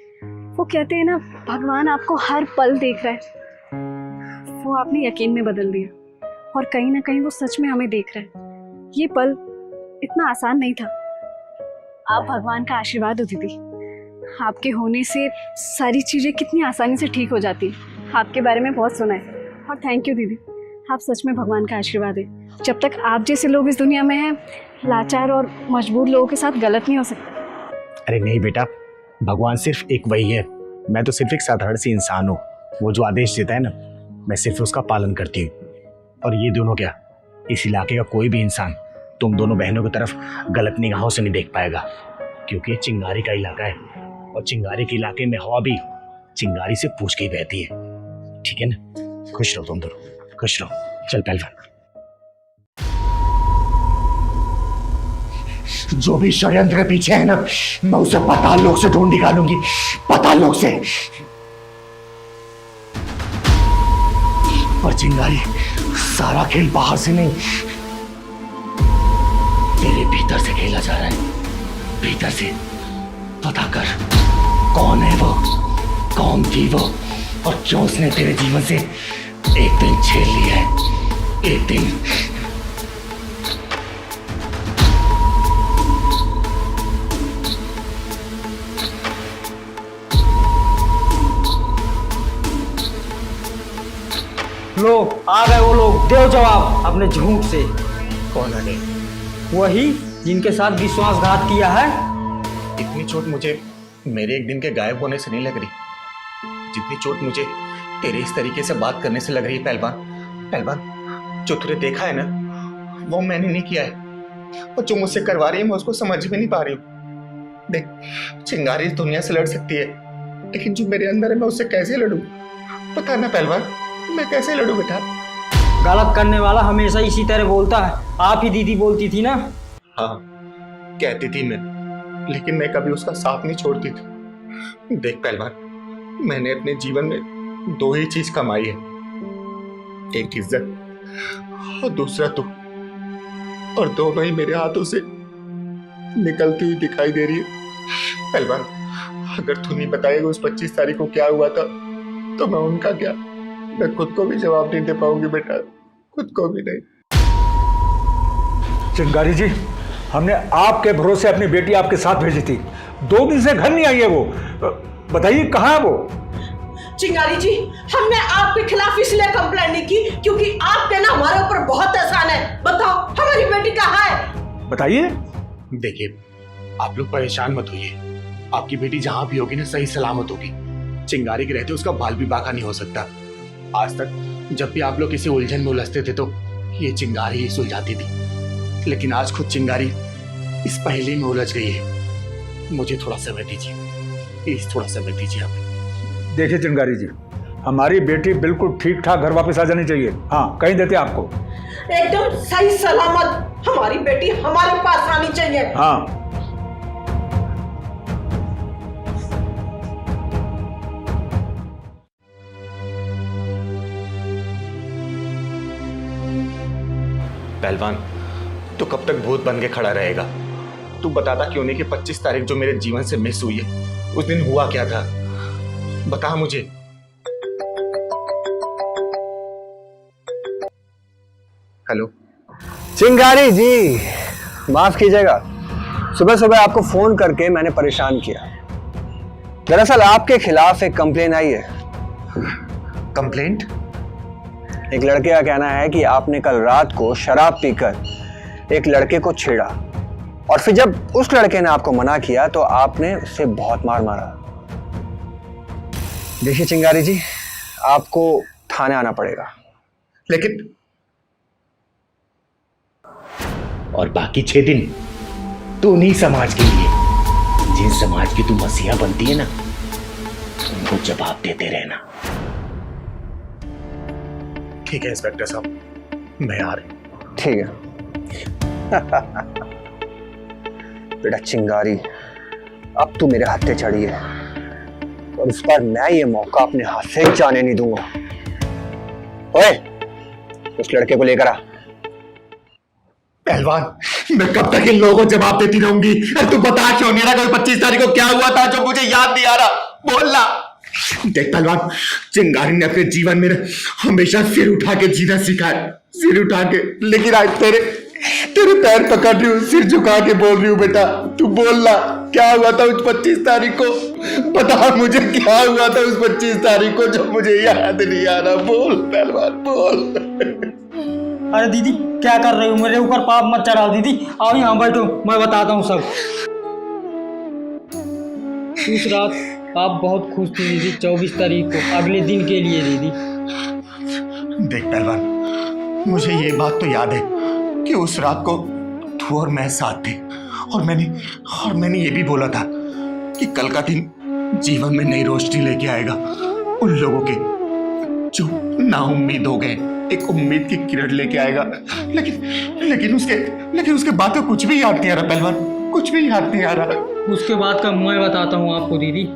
वो कहते हैं ना, भगवान आपको हर पल देख रहा है। वो आपने यकीन में बदल दिया, और कहीं ना कहीं वो सच में हमें देख रहा है। ये पल इतना आसान नहीं था। आप भगवान का आशीर्वाद हो दीदी। आपके होने से सारी चीज़ें कितनी आसानी से ठीक हो जाती हैं। आपके बारे में बहुत सुना है, और थैंक यू दीदी। आप सच में भगवान का आशीर्वाद है। जब तक आप जैसे लोग इस दुनिया में हैं, लाचार और मजबूर लोगों के साथ गलत नहीं हो सकता। अरे नहीं बेटा, भगवान सिर्फ एक वही है। मैं तो सिर्फ एक साधारण सी इंसान हूँ। वो जो आदेश देता है ना, मैं सिर्फ उसका पालन करती हूँ। और ये दोनों क्या, इस इलाके का कोई भी इंसान तुम दोनों बहनों की तरफ गलत निगाहों से नहीं देख पाएगा, क्योंकि ये चिंगारी का इलाका है, और चिंगारी के इलाके में हवा भी चिंगारी से पूछ के ही बहती है, ठीक है ना? खुश रहो तुम दोनों, खुश रहो। चल पहलवान। जो भी षड्यंत्र के पीछे है ना, मैं उसे पाताल लोक से ढूंढ निकालूंगी, पाताल लोक से। पर चिंगारी, सारा खेल बाहर से नहीं, तेरे भीतर से खेला जा रहा है। भीतर से पता कर, कौन है वो, कौन थी वो, और क्यों उसने तेरे जीवन से एक दिन छीन लिया है। एक दिन लो आ गए वो लोग, दो जवाब अपने झूठ से। कौन है? वही जिनके साथ विश्वासघात किया है। इतनी चोट मुझे मेरे एक दिन के गायब होने से नहीं लग रही, जितनी चोट मुझे तेरे इस तरीके से बात करने से लग रही है। पहलवान, जो तूने देखा है ना, वो मैंने नहीं किया है, और जो मुझसे करवा रही है मैं उसको समझ भी नहीं पा रही हूँ। देख, चिंगारी इस दुनिया से लड़ सकती है, लेकिन जो मेरे अंदर है मैं उससे कैसे लड़ूं? पता ना पहलवान, मैं कैसे लड़ूं बेटा? गलत करने वाला हमेशा इसी तरह बोलता है। आप ही दीदी बोलती थी ना। हाँ, कहती थी मैं, लेकिन मैं कभी उसका साथ नहीं छोड़ती थी। देख पहलवान, मैंने अपने जीवन में दो ही चीज कमाई है, एक इज्जत और दूसरा तू, और दोनों ही मेरे हाथों से निकलती हुई दिखाई दे रही है। पहलवान, अगर तू नहीं बताएगा उस 25 तारीख को क्या हुआ था, तो मैं उनका क्या, मैं खुद को भी जवाब नहीं दे पाऊंगी बेटा, खुद को भी नहीं। चिंगारी जी, हमने आपके भरोसे अपनी बेटी आपके साथ भेजी थी, 2 दिन से घर नहीं आई है वो। बताइए कहाँ है वो? चिंगारी जी, हमने आपके खिलाफ इसलिए कंप्लेंट नहीं की क्योंकि आपके ना हमारे ऊपर बहुत एहसान है। बताओ हमारी बेटी कहाँ है? बताइए। देखिए, आप लोग परेशान मत होइए, आपकी बेटी जहां भी होगी ना, सही सलामत होगी। चिंगारी के रहते उसका बाल भी बाका नहीं हो सकता। आज तक जब भी आप लोग किसी उलझन में उलझते थे तो ये चिंगारी ही सुलझाती थी, लेकिन आज खुद चिंगारी इस पहेली में उलझ गई है। मुझे थोड़ा समय दीजिए, प्लीज थोड़ा समय दीजिए आप। देखिए चिंगारी जी, हमारी बेटी बिल्कुल ठीक ठाक घर वापस आ जानी चाहिए। हाँ, कहीं देते आपको एकदम सही सलामत हमारी बेटी हमारे पास आनी चाहिए। हाँ। पहलवान, तो कब तक भूत बन के खड़ा रहेगा? तू बताता क्यों नहीं कि 25 तारीख जो मेरे जीवन से मिस हुई है, उस दिन हुआ क्या था? बता मुझे। हेलो चिंगारी जी, माफ कीजिएगा, सुबह सुबह आपको फोन करके मैंने परेशान किया। दरअसल आपके खिलाफ एक कंप्लेन आई है। कंप्लेंट? एक लड़के का कहना है कि आपने कल रात को शराब पीकर एक लड़के को छेड़ा, और फिर जब उस लड़के ने आपको मना किया तो आपने उससे बहुत मार मारा। देखिए चिंगारी जी, आपको थाने आना पड़ेगा। लेकिन और बाकी 6 दिन तू नहीं समाज के लिए, जिन समाज की तू मसीहा बनती है ना, उनको जवाब देते रहना। ठीक है इंस्पेक्टर साहब, मैं आ रही हूं। ठीक है। बेटा चिंगारी, अब तू मेरे हाथ से चढ़ी है, और इस बार मैं ये मौका अपने हाथ से जाने नहीं दूंगा। ओए, उस लड़के को लेकर आ। पहलवान, मैं कब तक इन लोगों को जवाब देती रहूंगी? तू बता क्यों नहीं रहा कि 25 तारीख को क्या हुआ था जो मुझे याद नहीं आ रहा? बोलना। देख पहलवान, चिंगारी ने अपने जीवन में हमेशा सिर उठा के जीना सीखा है, सिर उठा के, लेकिन आज तेरे पैर पकड़ रही हूँ, सिर झुका के बोल रही हूँ। बेटा तू बोलना, क्या हुआ था उस 25 तारीख को? बता मुझे, क्या हुआ था उस 25 तारीख को जो मुझे याद नहीं आ रहा? बोल पहलवान, बोल। अरे दीदी, क्या कर रही हो? मेरे ऊपर पाप मत चढ़ाओ दीदी। आओ यहाँ बैठो, मैं बताता हूँ सब। उस रात आप बहुत खुश थी दीदी, 24 तारीख को, अगले दिन के लिए दीदी। देख पहलवान, मुझे ये बात तो याद है कि उस रात को तू और मैं साथ थे, और मैंने ये भी बोला था कि कल का दिन जीवन में नई रोशनी लेके आएगा उन लोगों के जो नाउम्मीद हो गए, एक उम्मीद की किरण लेके आएगा। लेकिन उसके बाद तो कुछ भी याद नहीं आ रहा पहलवान, कुछ भी याद नहीं आ रहा। उसके बाद का मैं बताता हूँ आपको दीदी।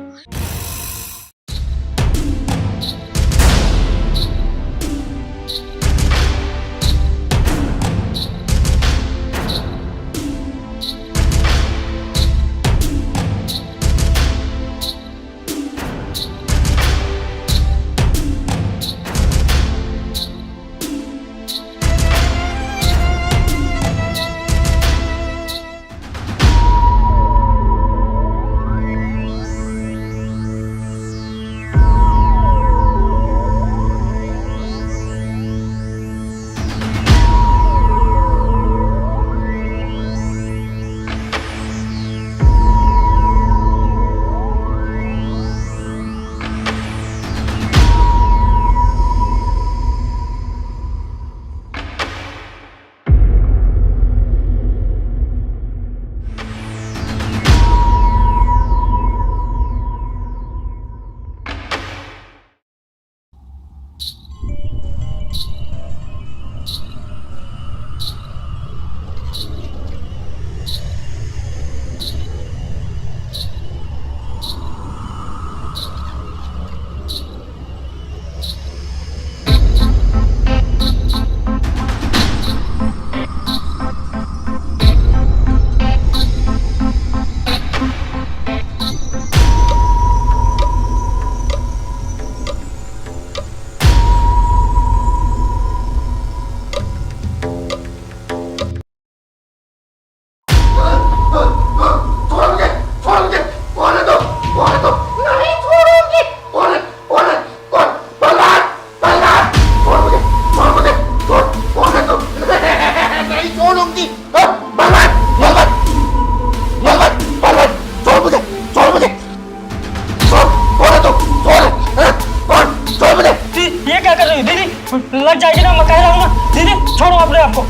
लग जाएगी ना, मैं कह रहा हूँ ना। दीदी छोड़ो अपने आप को।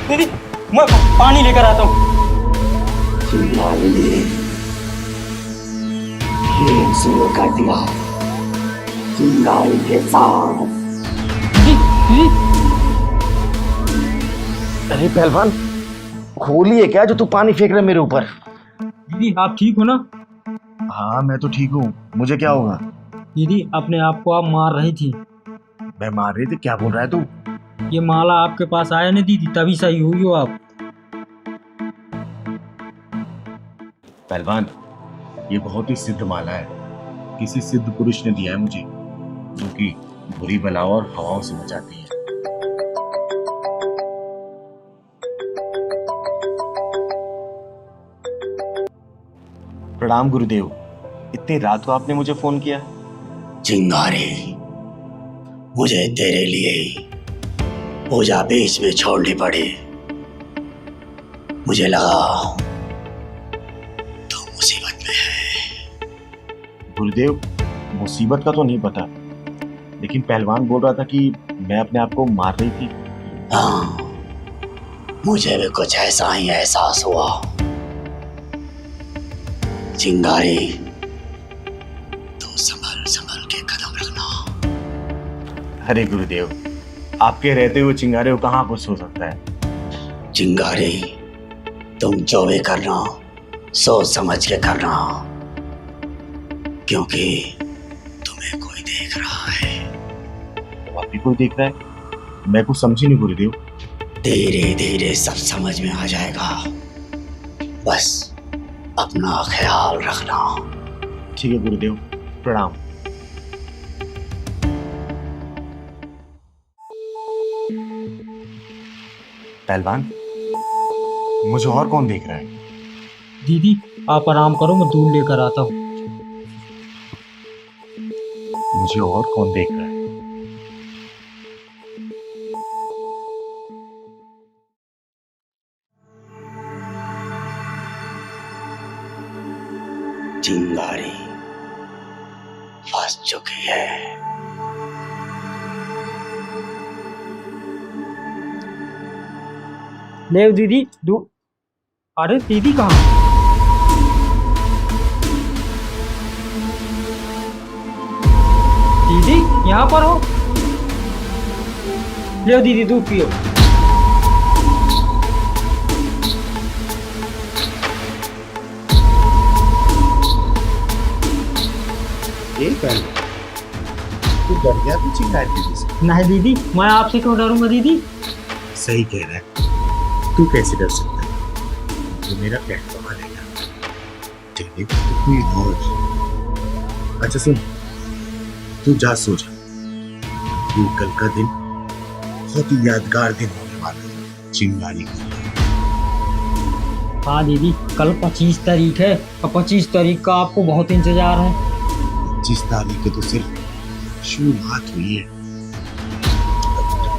दीदी मैं पानी लेकर आता हूँ। शुरू कर दिया चिंगारी के साथ। अरे पहलवान, होली है क्या जो तू पानी फेंक रहा है मेरे ऊपर? दीदी आप ठीक हो ना? हाँ मैं तो ठीक हूँ, मुझे क्या होगा? दीदी अपने आप को आप मार रही थी। मैं मार रही थी? क्या बोल रहा है तू? ये माला आपके पास आया ना दीदी, तभी सही हुई हो आप। पहलवान, ये बहुत ही सिद्ध माला है, किसी सिद्ध पुरुष ने दिया है मुझे, जो कि बुरी बलाओं और हवाओं से बचाती है। प्रणाम गुरुदेव, इतनी रात को आपने मुझे फोन किया? चिंगारी, मुझे तेरे लिए ही पूजा बीच में छोड़नी पड़ी। मुझे लगा तू मुसीबत में है। गुरुदेव मुसीबत का तो नहीं पता, लेकिन पहलवान बोल रहा था कि मैं अपने आप को मार रही थी। हाँ, मुझे भी कुछ ऐसा ही एहसास हुआ। चिंगारी, तू संभल संभल के कदम रखना। अरे गुरुदेव, आपके रहते हुए चिंगारी को कहाँ कुछ हो सकता है? चिंगारी, तुम जो भी करना सोच समझ के करना, क्योंकि तुम्हें कोई देख रहा है। तो आप भी कोई देख रहा है? मैं कुछ समझी नहीं गुरुदेव। धीरे धीरे सब समझ में आ जाएगा, बस अपना ख्याल रखना। ठीक है गुरुदेव, प्रणाम। पहलवान, मुझे और कौन देख रहा है? दीदी आप आराम करो, मैं दूध लेकर आता हूँ। मुझे और कौन देख रहा है? चिंगारी फंस चुकी है। ले दीदी अरे दीदी कहाँ? यहाँ पर हो? ले दीदी दूध पियो। ये पहले तू डर गया तू चिंगारी दीदी से? नहीं दीदी, मैं आपसे क्यों डरूंगा दीदी? सही कह रहा है, तू कैसे डर सकता है? तू मेरा पेट पका लेगा। तेरे कितनी मौज। अच्छा सुन, तू जा सो जा। तू कल का दिन बहुत ही यादगार दिन होने वाला है चिंगारी का। हाँ दीदी, कल 25 तारीख है और 25 तारीख का आपको बहुत इंतजार है। 25 तारीख के तो सिर्फ शुरुआत हुई है,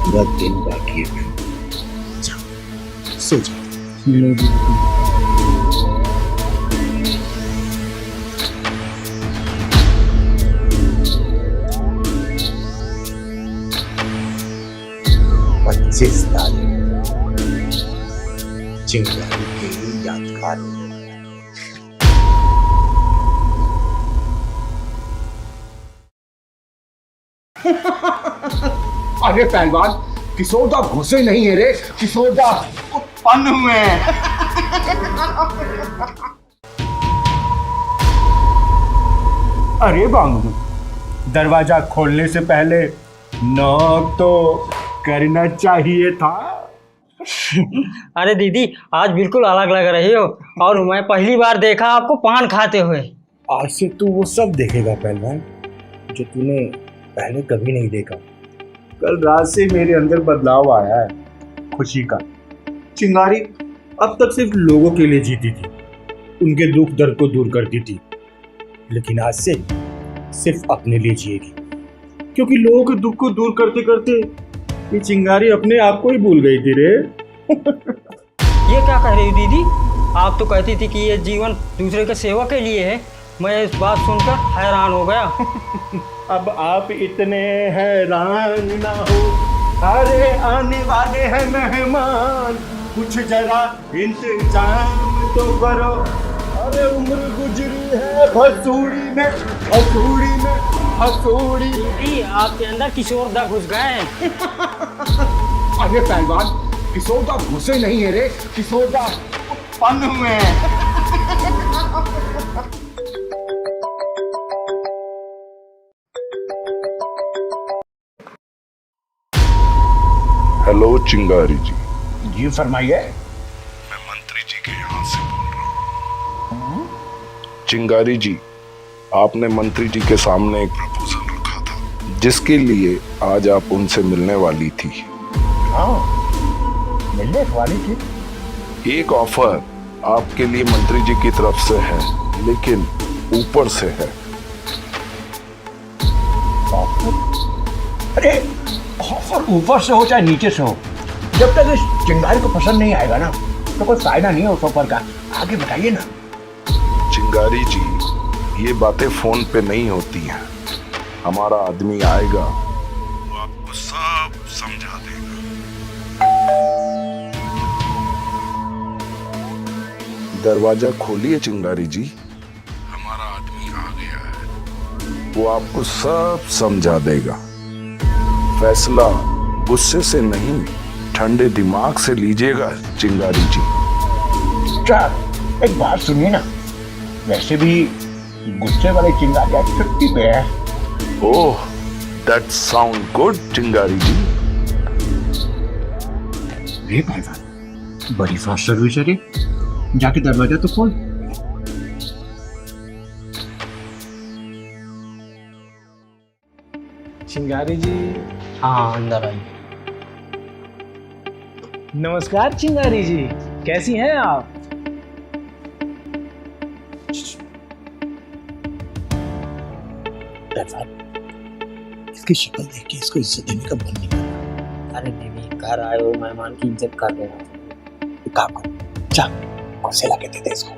पूरा दिन बाकी है। जा सो जा। पच्चीस तारीख चिंगारी के लिए यादगार है। अरे पहलवान, किशोरदा घुसे नहीं है रे, किशोरदा उत्पन्न हुए हैं। अरे बांगड़ू, दरवाजा खोलने से पहले नॉक तो करना चाहिए था। अरे दीदी, आज बिल्कुल अलग लग रही हो और मैं पहली बार देखा आपको पान खाते हुए। आज से तू वो सब देखेगा पहलवान जो तूने पहले कभी नहीं देखा। कल रात से मेरे अंदर बदलाव आया है, खुशी का। चिंगारी अब तक सिर्फ लोगों के लिए जीती थी, उनके दुख दर्द को दूर करती थी, लेकिन आज से सिर्फ अपने लिए जिएगी, क्योंकि लोगों के दुख को दूर करते करते ये चिंगारी अपने आप को ही भूल गई थी रे। ये क्या कह रही हो दीदी? आप तो कहती थी कि ये जीवन दूसरे के सेवा के लिए है। मैं इस बात सुनकर हैरान हो गया। अब आप इतने हैरान ना हो, अरे आने वाले हैं मेहमान, कुछ जरा इंतजाम तो करो। अरे उम्र गुजरी है हसूड़ी में, हसूड़ी में, हसूड़ी। दीदी, आपके अंदर किशोरदा घुस गए। अरे पहलवान, किशोरदा घुसे नहीं है रे, किशोरदा उत्पन्न हुए हैं। हेलो चिंगारी जी। जी फरमाइए। मैं मंत्री जी के यहाँ से बोल रहा हूँ। चिंगारी जी, आपने मंत्री जी के सामने एक प्रपोजल रखा था जिसके लिए आज आप उनसे मिलने वाली थी। हाँ, मिलने वाली थी। एक ऑफर आपके लिए मंत्री जी की तरफ से है, लेकिन ऊपर से है। अरे ऑफर ऊपर से हो चाहे नीचे से हो, जब तक इस चिंगारी को पसंद नहीं आएगा ना तो कोई फायदा नहीं है उस ऑफर का। आगे बताइए ना। चिंगारी जी, ये बातें फोन पे नहीं होती हैं। हमारा आदमी आएगा, वो आपको सब समझा देगा। दरवाजा खोलिए चिंगारी जी, हमारा आदमी आ गया है। वो आपको सब समझा देगा। फैसला गुस्से से नहीं, ठंडे दिमाग से लीजिएगा चिंगारी जी। एक बात सुनिए ना, वैसे भी गुस्से वाले चिंगारी आज छुट्टी पे है। ओह, दैट साउंड गुड चिंगारी जी। ये भाईजान बड़ी फास्ट सर्विस है रे, जाके दरवाजा तो खोल। चिंगारी जी। हाँ, अंदर आइए। नमस्कार चिंगारी जी, कैसी हैं आप? इसकी शक्ल देख के इसको इज्जत देने का मन नहीं कर रहा। अरे दीदी, घर आए हो मेहमान की इज्जत कर देना। काम करो, जा कुर्सी ला के दे दे इसको।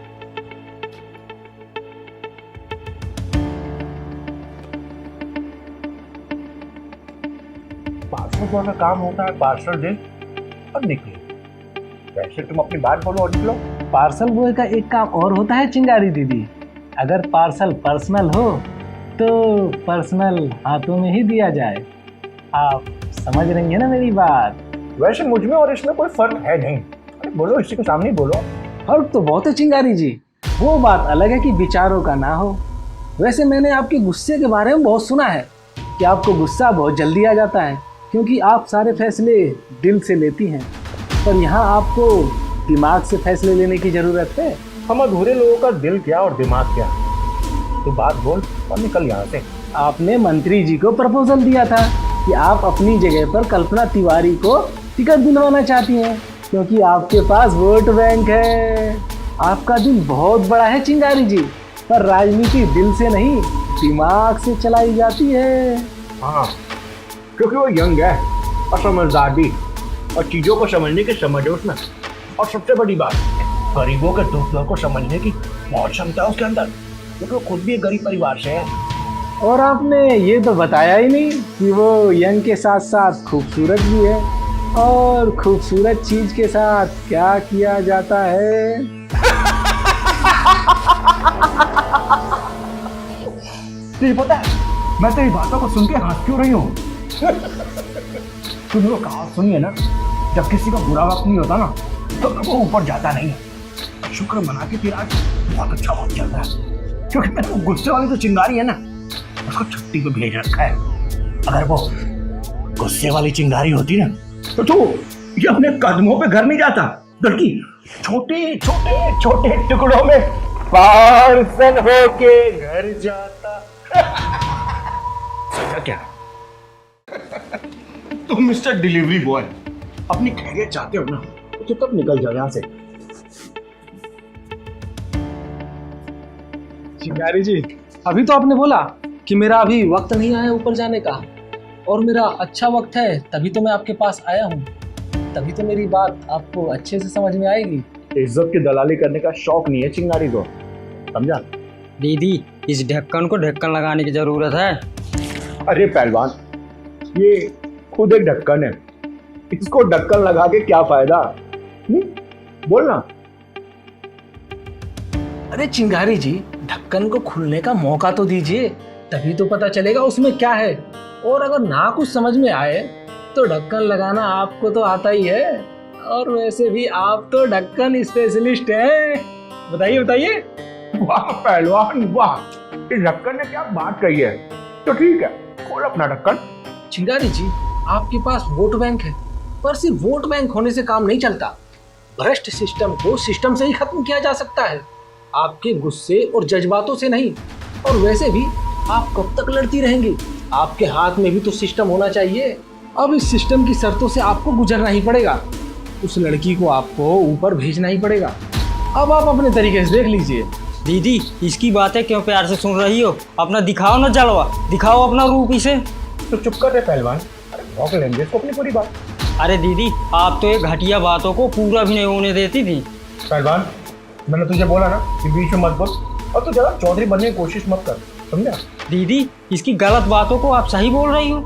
पार्सल का काम होता है, पार्सल दे और निकले। वैसे तुम अपनी बात बोलो और निकलो। पार्सल बॉय का एक काम और होता है चिंगारी दीदी, अगर पार्सल पर्सनल हो तो पर्सनल हाथों में ही दिया जाए। आप समझ रही हैं ना मेरी बात? वैसे मुझ में और इसमें कोई फर्क है नहीं। अरे बोलो, इसी के सामने ही बोलो। फर्क तो बहुत है चिंगारी जी, वो बात अलग है कि विचारों का ना हो। वैसे मैंने आपके गुस्से के बारे में बहुत सुना है कि आपको गुस्सा बहुत जल्दी आ जाता है क्योंकि आप सारे फैसले दिल से लेती हैं, पर यहाँ आपको दिमाग से फैसले लेने की ज़रूरत है। हम अधूरे लोगों का दिल क्या और दिमाग क्या? तो बात बोल और निकल यहाँ से। आपने मंत्री जी को प्रपोजल दिया था कि आप अपनी जगह पर कल्पना तिवारी को टिकट दिलवाना चाहती हैं क्योंकि आपके पास वोट बैंक है। आपका दिल बहुत बड़ा है चिंगारी जी, पर राजनीति दिल से नहीं दिमाग से चलाई जाती है। हाँ, क्योंकि वो यंग है और समझदार भी, और चीज़ों को समझने की समझ है उसमें। और सबसे बड़ी बात, गरीबों के दुख दर्द को समझने की बहुत क्षमता है उसके अंदर, क्योंकि वो खुद भी एक गरीब परिवार से है। और आपने ये तो बताया ही नहीं कि वो यंग के साथ साथ खूबसूरत भी है, और खूबसूरत चीज के साथ क्या किया जाता है? तुझे पता है मैं तेरी बातों को सुन के हंस क्यों रही हूँ? तुमने वो कहावत सुनी है ना, जब किसी का बुरा वक्त नहीं होता ना तो वो ऊपर जाता नहीं है। शुक्र मना के फिर आज बहुत अच्छा वक्त चल रहा है, क्योंकि मैंने वो गुस्से वाली जो चिंगारी है ना उसको छुट्टी पे भेज रखा है। अगर वो गुस्से वाली चिंगारी होती ना तो तू ये अपने कदमों पे घर नहीं जाता, बल्कि छोटे छोटे छोटे टुकड़ों में पार्सल होके घर जाता। समझा क्या? तुम मिस्टर डिलीवरी बॉय अपनी खैरियत चाहते हो ना तो तब निकल जाओ यहाँ से। चिंगारी जी, अभी तो आपने बोला कि मेरा अभी वक्त नहीं आया ऊपर जाने का, और मेरा अच्छा वक्त है तभी तो मैं आपके पास आया हूँ। तभी तो मेरी बात आपको अच्छे से समझ में आएगी। इज्जत की दलाली करने का शौक नहीं है चिंगारी को, समझा? दीदी, इस ढक्कन को ढक्कन लगाने की जरूरत है। अरे पहलवान, ये खुद एक ढक्कन है, इसको ढक्कन लगा के क्या फायदा? बोलना। अरे चिंगारी जी, ढक्कन को खुलने का मौका तो दीजिए, तभी तो पता चलेगा उसमें क्या है। और अगर ना कुछ समझ में आए तो ढक्कन लगाना आपको तो आता ही है, और वैसे भी आप तो ढक्कन स्पेशलिस्ट हैं। बताइए बताइए। वाह पहलवान वाह, इस ढक्कन ने क्या बात कही है। तो ठीक है, खोल अपना ढक्कन। चिंगारी जी, आपके पास वोट बैंक है, पर सिर्फ वोट बैंक होने से काम नहीं चलता। भ्रष्ट सिस्टम को सिस्टम से ही खत्म किया जा सकता है, आपके गुस्से और जज्बातों से नहीं। और वैसे भी आप कब तक लड़ती रहेंगी? आपके हाथ में भी तो सिस्टम होना चाहिए। अब इस सिस्टम की शर्तों से आपको गुजरना ही पड़ेगा, उस लड़की को आपको ऊपर भेजना ही पड़ेगा। अब आप अपने तरीके से देख लीजिए। दीदी, इसकी बातें क्यों प्यार से सुन रही हो? अपना दिखाओ ना जलवा, दिखाओ अपना रूप इसे। तो चुप कर रहे पहलवान, भौंक लेंगे इसको अपनी पूरी बात। अरे दीदी, आप तो ये घटिया बातों को पूरा भी नहीं होने देती थी। पहलवान, मैंने तुझे बोला ना कि बीच में मत बोल, और तू ज्यादा चौधरी बनने की कोशिश मत कर, समझा? दीदी, इसकी गलत बातों को आप सही बोल रही हो।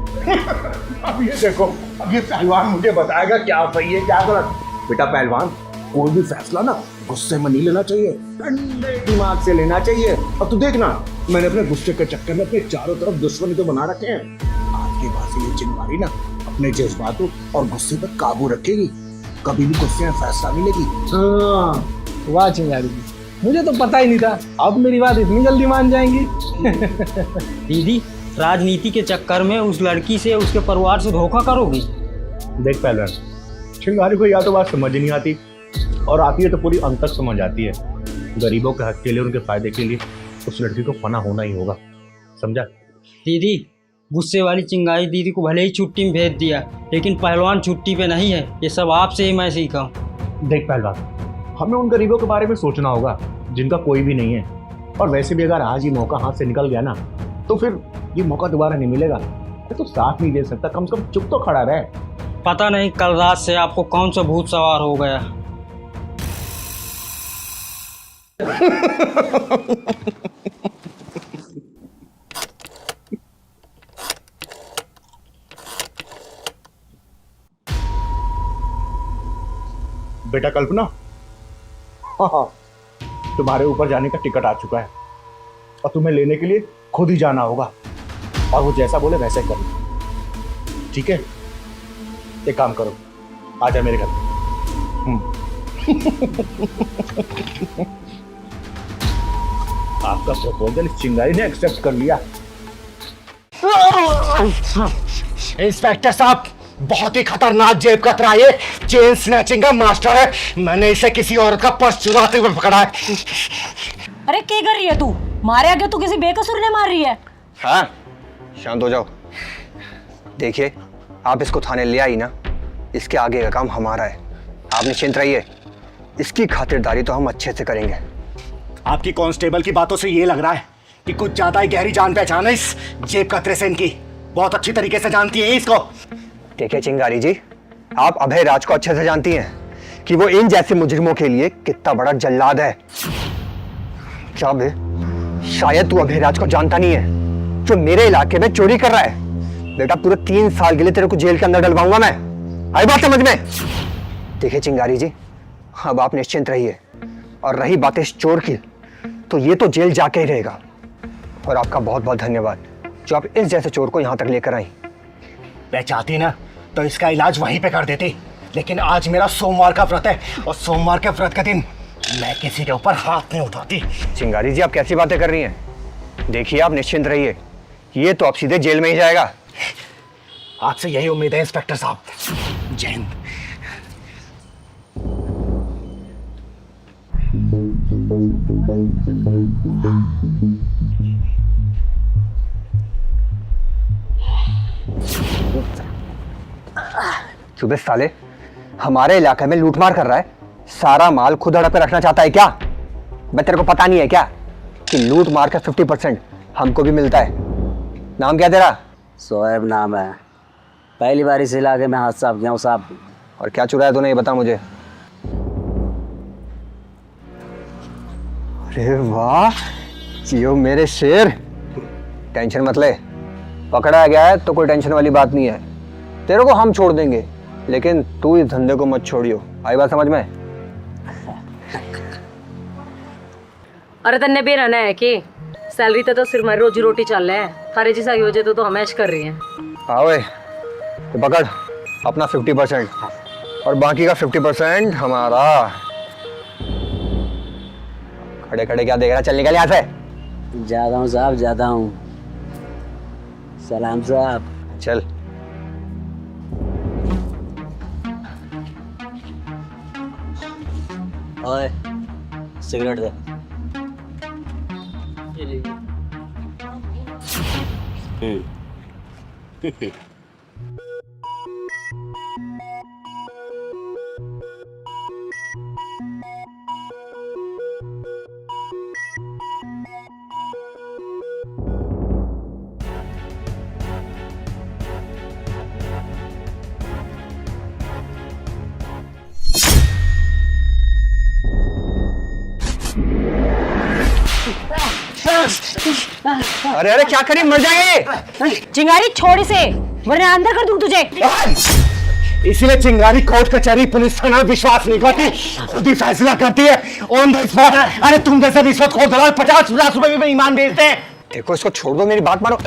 अब ये देखो, अब ये पहलवान मुझे बताएगा क्या सही है क्या गलत। बेटा पहलवान, कोई भी फैसला ना गुस्से में नहीं लेना चाहिए, ठंडे दिमाग से लेना चाहिए। और तू देखना, मैंने अपने गुस्से के चक्कर में अपने चारों तरफ दुश्मनी तो बना रखे हैं। आज के बाद से ये चिंगारी ना अपने जज्बातों और गुस्से पर काबू रखेगी, कभी भी गुस्से में फैसला नहीं लेगी। हाँ, वाह चिंगारी जी, मुझे तो पता ही नहीं था अब मेरी बात इतनी जल्दी मान जाएंगी। दीदी, राजनीति के चक्कर में उस लड़की से, उसके परिवार से धोखा करोगी? देख पहलवान, चिंगारी को या तो बात समझ नहीं आती, और आती है तो पूरी अंत तक समझ आती है। गरीबों के हक के लिए, उनके फायदे के लिए उस लड़की को फना होना ही होगा, समझा? दीदी, गुस्से वाली चिंगारी दीदी को भले ही छुट्टी में भेज दिया, लेकिन पहलवान छुट्टी पे नहीं है। ये सब आपसे ही मैं सीखा हूँ। देख पहलवान, हमें उन गरीबों के बारे में सोचना होगा जिनका कोई भी नहीं है। और वैसे भी अगर आज ही मौका हाथ से निकल गया ना तो फिर ये मौका दोबारा नहीं मिलेगा। तो साथ नहीं दे सकता, कम से कम चुप तो खड़ा रहे। पता नहीं कल रात से आपको कौन सा भूत सवार हो गया। बेटा कल्पना, हाँ, तुम्हारे ऊपर जाने का टिकट आ चुका है, और तुम्हें लेने के लिए खुद ही जाना होगा और वो जैसा बोले वैसा ही करना, ठीक है? एक काम करो, आ जा मेरे घर पे। आपका प्रपोजल चिंगारी ने एक्सेप्ट कर लिया। इंस्पेक्टर साहब, बहुत ही खतरनाक जेब कतरा, ये चेन स्नैचिंग का मास्टर है। मैंने इसे किसी औरत का पर्स चुराते हुए पकड़ा है। अरे क्या कर रही है तू? मारे आगे तू किसी बेकसूर ने मार रही है। हाँ, शांत हो जाओ। देखिए, आप इसको थाने ले आई ना, इसके आगे का काम हमारा है। आप निश्चिंत रहिए, इसकी खातिरदारी तो हम अच्छे से करेंगे। आपकी कांस्टेबल की बातों से ये लग रहा है कि कुछ ज्यादा ही गहरी जान पहचान है इस जेब कतरे से इनकी। बहुत अच्छी तरीके से जानती है इसको। देखिए चिंगारी जी, आप अभय राज को अच्छे से जानती हैं कि वो इन जैसे मुजरिमों के लिए कितना बड़ा जल्लाद है। क्या बे, शायद तू अभय राज को जानता नहीं है, जो मेरे इलाके में चोरी कर रहा है। बेटा, पूरे 3 साल के लिए तेरे को जेल के अंदर डलवाऊंगा मैं। आई बात समझ में? देखिए चिंगारी जी, अब आप निश्चिंत रहिए, और रही बात इस चोर की, तो ये तो जेल जाके ही रहेगा। और आपका बहुत बहुत धन्यवाद जो आप इस जैसे चोर को यहाँ तक लेकर आई। मैं चाहती ना तो इसका इलाज वहीं पे कर देती, लेकिन आज मेरा सोमवार का व्रत है, और सोमवार के व्रत के दिन मैं किसी के ऊपर हाथ नहीं उठाती। चिंगारी जी, आप कैसी बातें कर रही हैं? देखिए, आप निश्चिंत रहिए, ये तो आप सीधे जेल में ही जाएगा। आपसे यही उम्मीद है इंस्पेक्टर साहब। जय हिंद। सुबह साले हमारे इलाके में लूटमार कर रहा है, सारा माल खुद हड़प पे रखना चाहता है क्या? मैं तेरे को पता नहीं है क्या कि लूटमार का 50% हमको भी मिलता है? नाम क्या तेरा? सोएब नाम है। पहली बार इस इलाके में हाथ साफ गया हूँ साहब। और क्या चुराया तूने, ये बता मुझे। अरे वाह, जियो मेरे शेर। टेंशन मत ले, पकड़ा गया है तो कोई टेंशन वाली बात नहीं है। तेरे को हम छोड़ देंगे, लेकिन तू इस धंधे को मत छोड़ियो। आई बात समझ में? अरे तन्ने भी रहना है कि सैलरी तो सिर्फ हमारी रोजी रोटी चल रहा है, थारे जैसा ही हो जाए तो हम ऐश कर रही हैं। हाँ वे, तो पकड़ अपना 50% और बाकी का 50% हमारा। खड़े खड़े क्या देख रहा, चल निकल यहाँ से। जाता हूँ साहब, जाता हूँ। सलाम साहब। चल। ओए, सिगरेट दे। अरे अरे क्या करी, मर जाएंगे। चिंगारी छोड़ इसे, वरना अंदर कर दूं तुझे। इसलिए चिंगारी कोर्ट कचहरी पुलिस थाना विश्वास नहीं करती, खुद ही फैसला करती है ऑन द स्पॉट। अरे तुम जैसे रिश्वत खोर दलाल 50-50 रुपए में ईमान बेचते हैं। देखो, इसको छोड़ दो, मेरी बात मानो।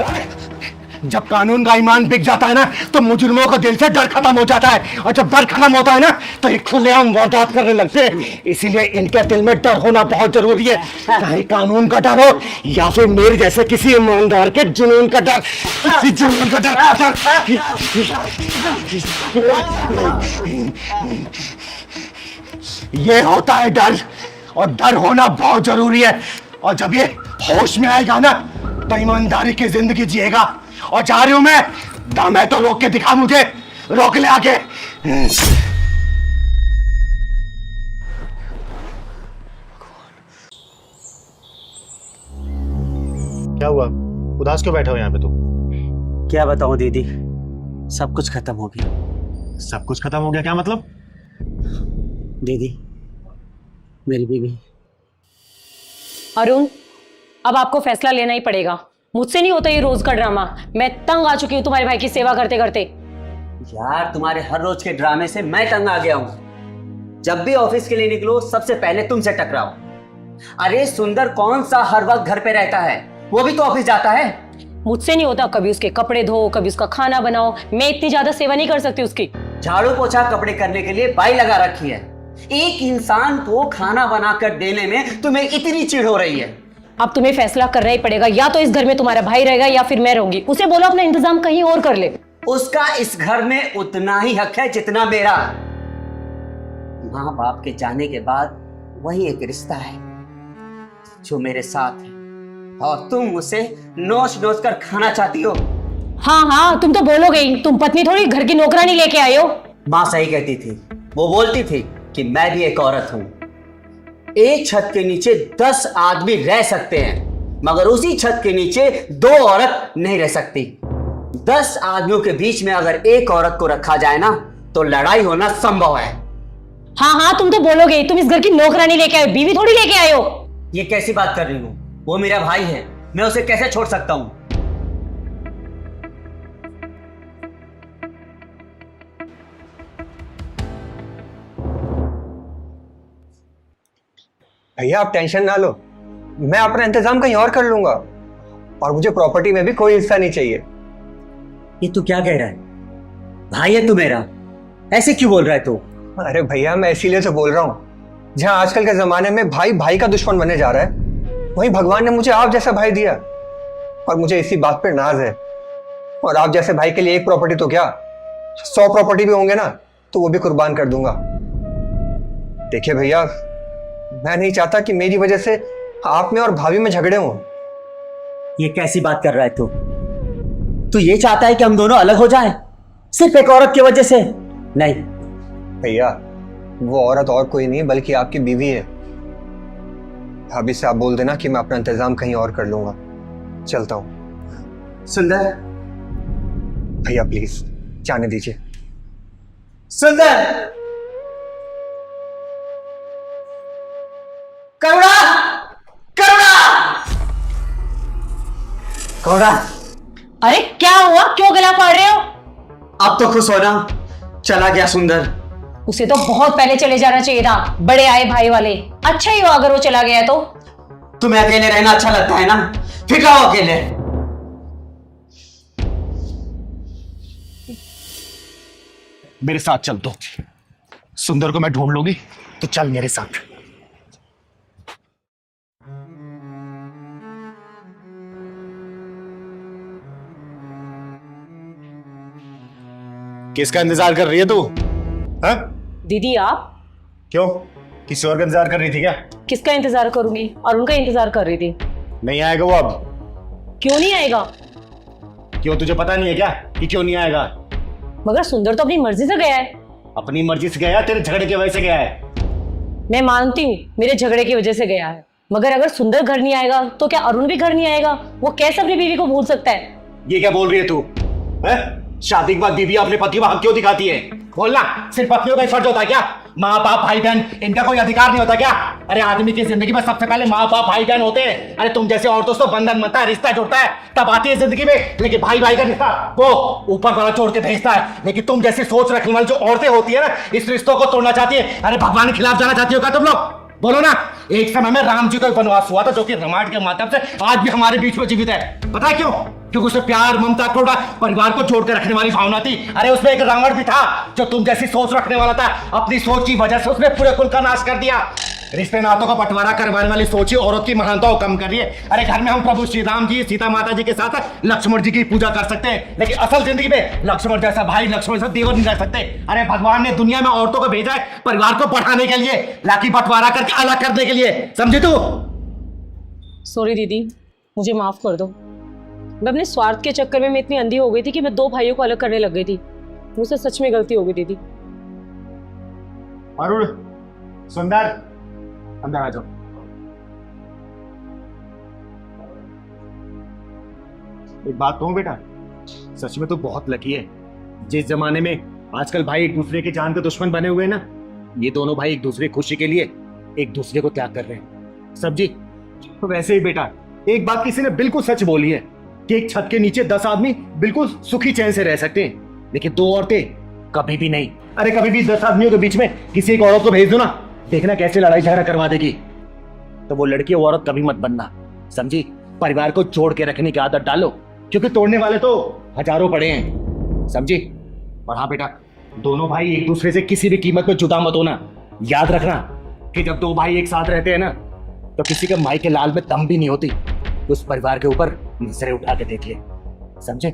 जब कानून का ईमान बिक जाता है ना, तो मुजरिमों का दिल से डर खत्म हो जाता है, और जब डर खत्म होता है ना, तो ये खुलेआम वारदात करने लगते हैं। इसीलिए इनके दिल में डर होना बहुत जरूरी है, चाहे कानून का डर हो या फिर मेरे जैसे किसी ईमानदार के जुनून का डर। किसी जुनून का डर। ये होता है डर, और डर होना बहुत जरूरी है। और जब ये होश में आएगा ना, तो ईमानदारी की जिंदगी जिएगा। और जा रही हूं मैं, दम है तो रोक के दिखा मुझे, रोक ले आके। क्या हुआ, उदास क्यों बैठे हो यहाँ पे तुम? क्या बताऊं दीदी, सब कुछ खत्म हो गया। सब कुछ खत्म हो गया? क्या मतलब? दीदी, मेरी बीवी। अरुण, अब आपको फैसला लेना ही पड़ेगा। मुझसे नहीं होता ये रोज का ड्रामा। मैं तंग आ चुकी हूँ तुम्हारे भाई की सेवा करते करते। यार, तुम्हारे हर रोज के ड्रामे से मैं तंग आ गया हूँ। जब भी ऑफिस के लिए निकलो, सबसे पहले तुमसे टकराओ। अरे सुंदर कौन सा हर वक्त घर पे रहता है? वो भी तो ऑफिस जाता है। मुझसे नहीं होता, कभी उसके कपड़े धो, कभी उसका खाना बनाओ। मैं इतनी ज्यादा सेवा नहीं कर सकती उसकी। झाड़ू पोछा कपड़े करने के लिए बाई लगा रखी है, एक इंसान को खाना बनाकर देने में तुम्हें इतनी चिढ़ हो रही है। अब तुम्हें फैसला करना ही पड़ेगा, या तो इस घर में तुम्हारा भाई रहेगा या फिर मैं रहूंगी। उसे बोलो अपना इंतजाम कहीं और कर ले। उसका इस घर में उतना ही हक है जितना मेरा। माँ बाप के जाने के बाद वही एक रिश्ता है जो मेरे साथ है, और तुम उसे नोच नोच कर खाना चाहती हो। हाँ हाँ, तुम तो बोलोगे ही, तुम पत्नी थोड़ी घर की नौकरानी लेके आए हो। माँ सही कहती थी, वो बोलती थी कि मैं भी एक औरत हूं। एक छत के नीचे 10 आदमी रह सकते हैं, मगर उसी छत के नीचे 2 औरत नहीं रह सकती। 10 आदमियों के बीच में अगर एक औरत को रखा जाए ना, तो लड़ाई होना संभव है। हाँ हाँ, तुम तो बोलोगे, तुम इस घर की नौकरानी लेके आए हो, बीवी थोड़ी लेके आए हो। ये कैसी बात कर रही हूँ? वो मेरा भाई है, मैं उसे कैसे छोड़ सकता हूँ? भैया आप टेंशन ना लो, मैं अपना इंतजाम कहीं और कर लूंगा, और मुझे प्रॉपर्टी में भी कोई हिस्सा नहीं चाहिए। ये तू क्या कह रहा है? भाई है तू मेरा, ऐसे क्यों बोल रहा है तू? अरे भैया मैं इसीलिए तो बोल रहा हूँ, जहाँ आजकल के जमाने में भाई भाई का दुश्मन बनने जा रहा है, वहीं भगवान ने मुझे आप जैसा भाई दिया, और मुझे इसी बात पर नाज है। और आप जैसे भाई के लिए एक प्रॉपर्टी तो क्या, 100 प्रॉपर्टी भी होंगे ना, तो वो भी कुर्बान कर दूंगा। देखिए भैया, मैं नहीं चाहता कि मेरी वजह से आप में और भाभी में झगड़े हों। ये कैसी बात कर रहा है तू? तू ये चाहता है कि हम दोनों अलग हो जाएं, सिर्फ एक औरत की वजह से? नहीं भैया, वो औरत और कोई नहीं बल्कि आपकी बीवी है। भाभी से आप बोल देना कि मैं अपना इंतजाम कहीं और कर लूंगा। चलता हूं। सुंदर, भैया प्लीज जाने दीजिए। सुंदर, करुणा, करुणा, करुणा। अरे क्या हुआ, क्यों गला फाड़ रहे हो? अब तो खुश होना, चला गया सुंदर। उसे तो बहुत पहले चले जाना चाहिए था, बड़े आए भाई वाले। अच्छा ही हुआ अगर वो चला गया तो। तुम्हें अकेले रहना अच्छा लगता है ना, फिर रहो अकेले। मेरे साथ चल दो, सुंदर को मैं ढूंढ लूंगी, तो चल मेरे साथ। किसका इंतजार कर रही है तू? हाँ? दीदी आप? क्यों, किसी और का इंतजार कर रही थी क्या? किसका इंतजार करूंगी, और उनका इंतजार कर रही थी। नहीं आएगा वो अब। क्यों नहीं आएगा? क्यों, तुझे पता नहीं है क्या कि क्यों नहीं आएगा? मगर सुंदर तो अपनी मर्जी से गया है। अपनी मर्जी से गया, तेरे झगड़े की वजह से गया है। मैं मानती हूँ मेरे झगड़े की वजह से गया है, मगर अगर सुंदर घर नहीं आएगा तो क्या अरुण भी घर नहीं आएगा? वो कैसे अपनी बीवी को भूल सकता है? ये क्या बोल रही है तू? शादी के बाद बीवी अपने पति को हक क्यों दिखाती है? बोलना, सिर्फ पत्नियों का ही फर्ज होता है क्या? माँ बाप भाई बहन, इनका कोई अधिकार नहीं होता क्या? अरे आदमी की जिंदगी में सबसे पहले माँ बाप भाई बहन होते हैं। अरे तुम जैसे औरतों से बंधन बनता है, रिश्ता जुड़ता है, तब आती है जिंदगी में। लेकिन भाई भाई का रिश्ता वो ऊपर वाला छोड़ के भेजता है। लेकिन तुम जैसी सोच रखने वाली जो औरतें होती है ना, इस रिश्तों को तोड़ना चाहती है। अरे भगवान के खिलाफ जाना चाहती हो क्या तुम लोग? बोलो ना। एक समय में राम जी का वनवास हुआ था, जो कि रामायण के माध्यम से आज भी हमारे बीच में जीवित है। पता है क्यों? क्योंकि उसमें प्यार, ममता, करुणा, परिवार को जोड़ के रखने वाली भावना थी। अरे उसमें एक रावण भी था जो तुम जैसी सोच रखने वाला था। अपनी सोच की वजह से उसने पूरे कुल का नाश कर दिया। रिश्ते नातों का बंटवारा करवाने वाली सोच ही औरत की महानता को कम कर रही है। अरे घर में हम प्रभु श्री राम जी, सीता माता जी के साथ लक्ष्मण जी की पूजा कर सकते हैं, लेकिन असल जिंदगी में लक्ष्मण जैसा भाई, लक्ष्मण जैसा देवर नहीं रह सकते। अरे भगवान ने दुनिया में औरतों को भेजा है परिवार को बढ़ाने के लिए, लाकी बंटवारा करके अलग करने के लिए। समझे तू? सॉरी दीदी, मुझे माफ कर दो। मैं अपने स्वार्थ के चक्कर में मैं इतनी अंधी हो गई थी कि मैं 2 भाइयों को अलग करने लग गई थी। मुझसे सच में गलती हो गई दीदी। अरुण, सुंदर, अंदर आ जाओ। एक बात कहूं बेटा, सच में तो बहुत लकी है। जिस जमाने में आजकल भाई एक दूसरे के जान के दुश्मन बने हुए हैं ना, ये दोनों भाई एक दूसरे की खुशी के लिए एक दूसरे को त्याग कर रहे हैं। सब्जी तो वैसे ही बेटा, एक बात किसी ने बिल्कुल सच बोली है कि एक छत के नीचे 10 आदमी बिल्कुल सुखी चैन से रह सकते हैं, लेकिन 2 औरतें कभी भी नहीं। अरे कभी भी 10 आदमियों के बीच में किसी एक औरत को भेज दो ना, देखना कैसे लड़ाई झगड़ा करवा देगी। तो वो लड़की और औरत कभी मत बनना, समझी? परिवार को जोड़ के रखने की आदत डालो, क्योंकि तोड़ने वाले तो हजारों पड़े हैं, समझी? और हाँ बेटा, दोनों भाई एक दूसरे से किसी भी कीमत पे जुदा मत होना। याद रखना कि जब दो भाई एक साथ रहते हैं ना, तो किसी के माई के लाल में दम भी नहीं होती। उस परिवार के ऊपर नजरें उठा के देखिए, समझे?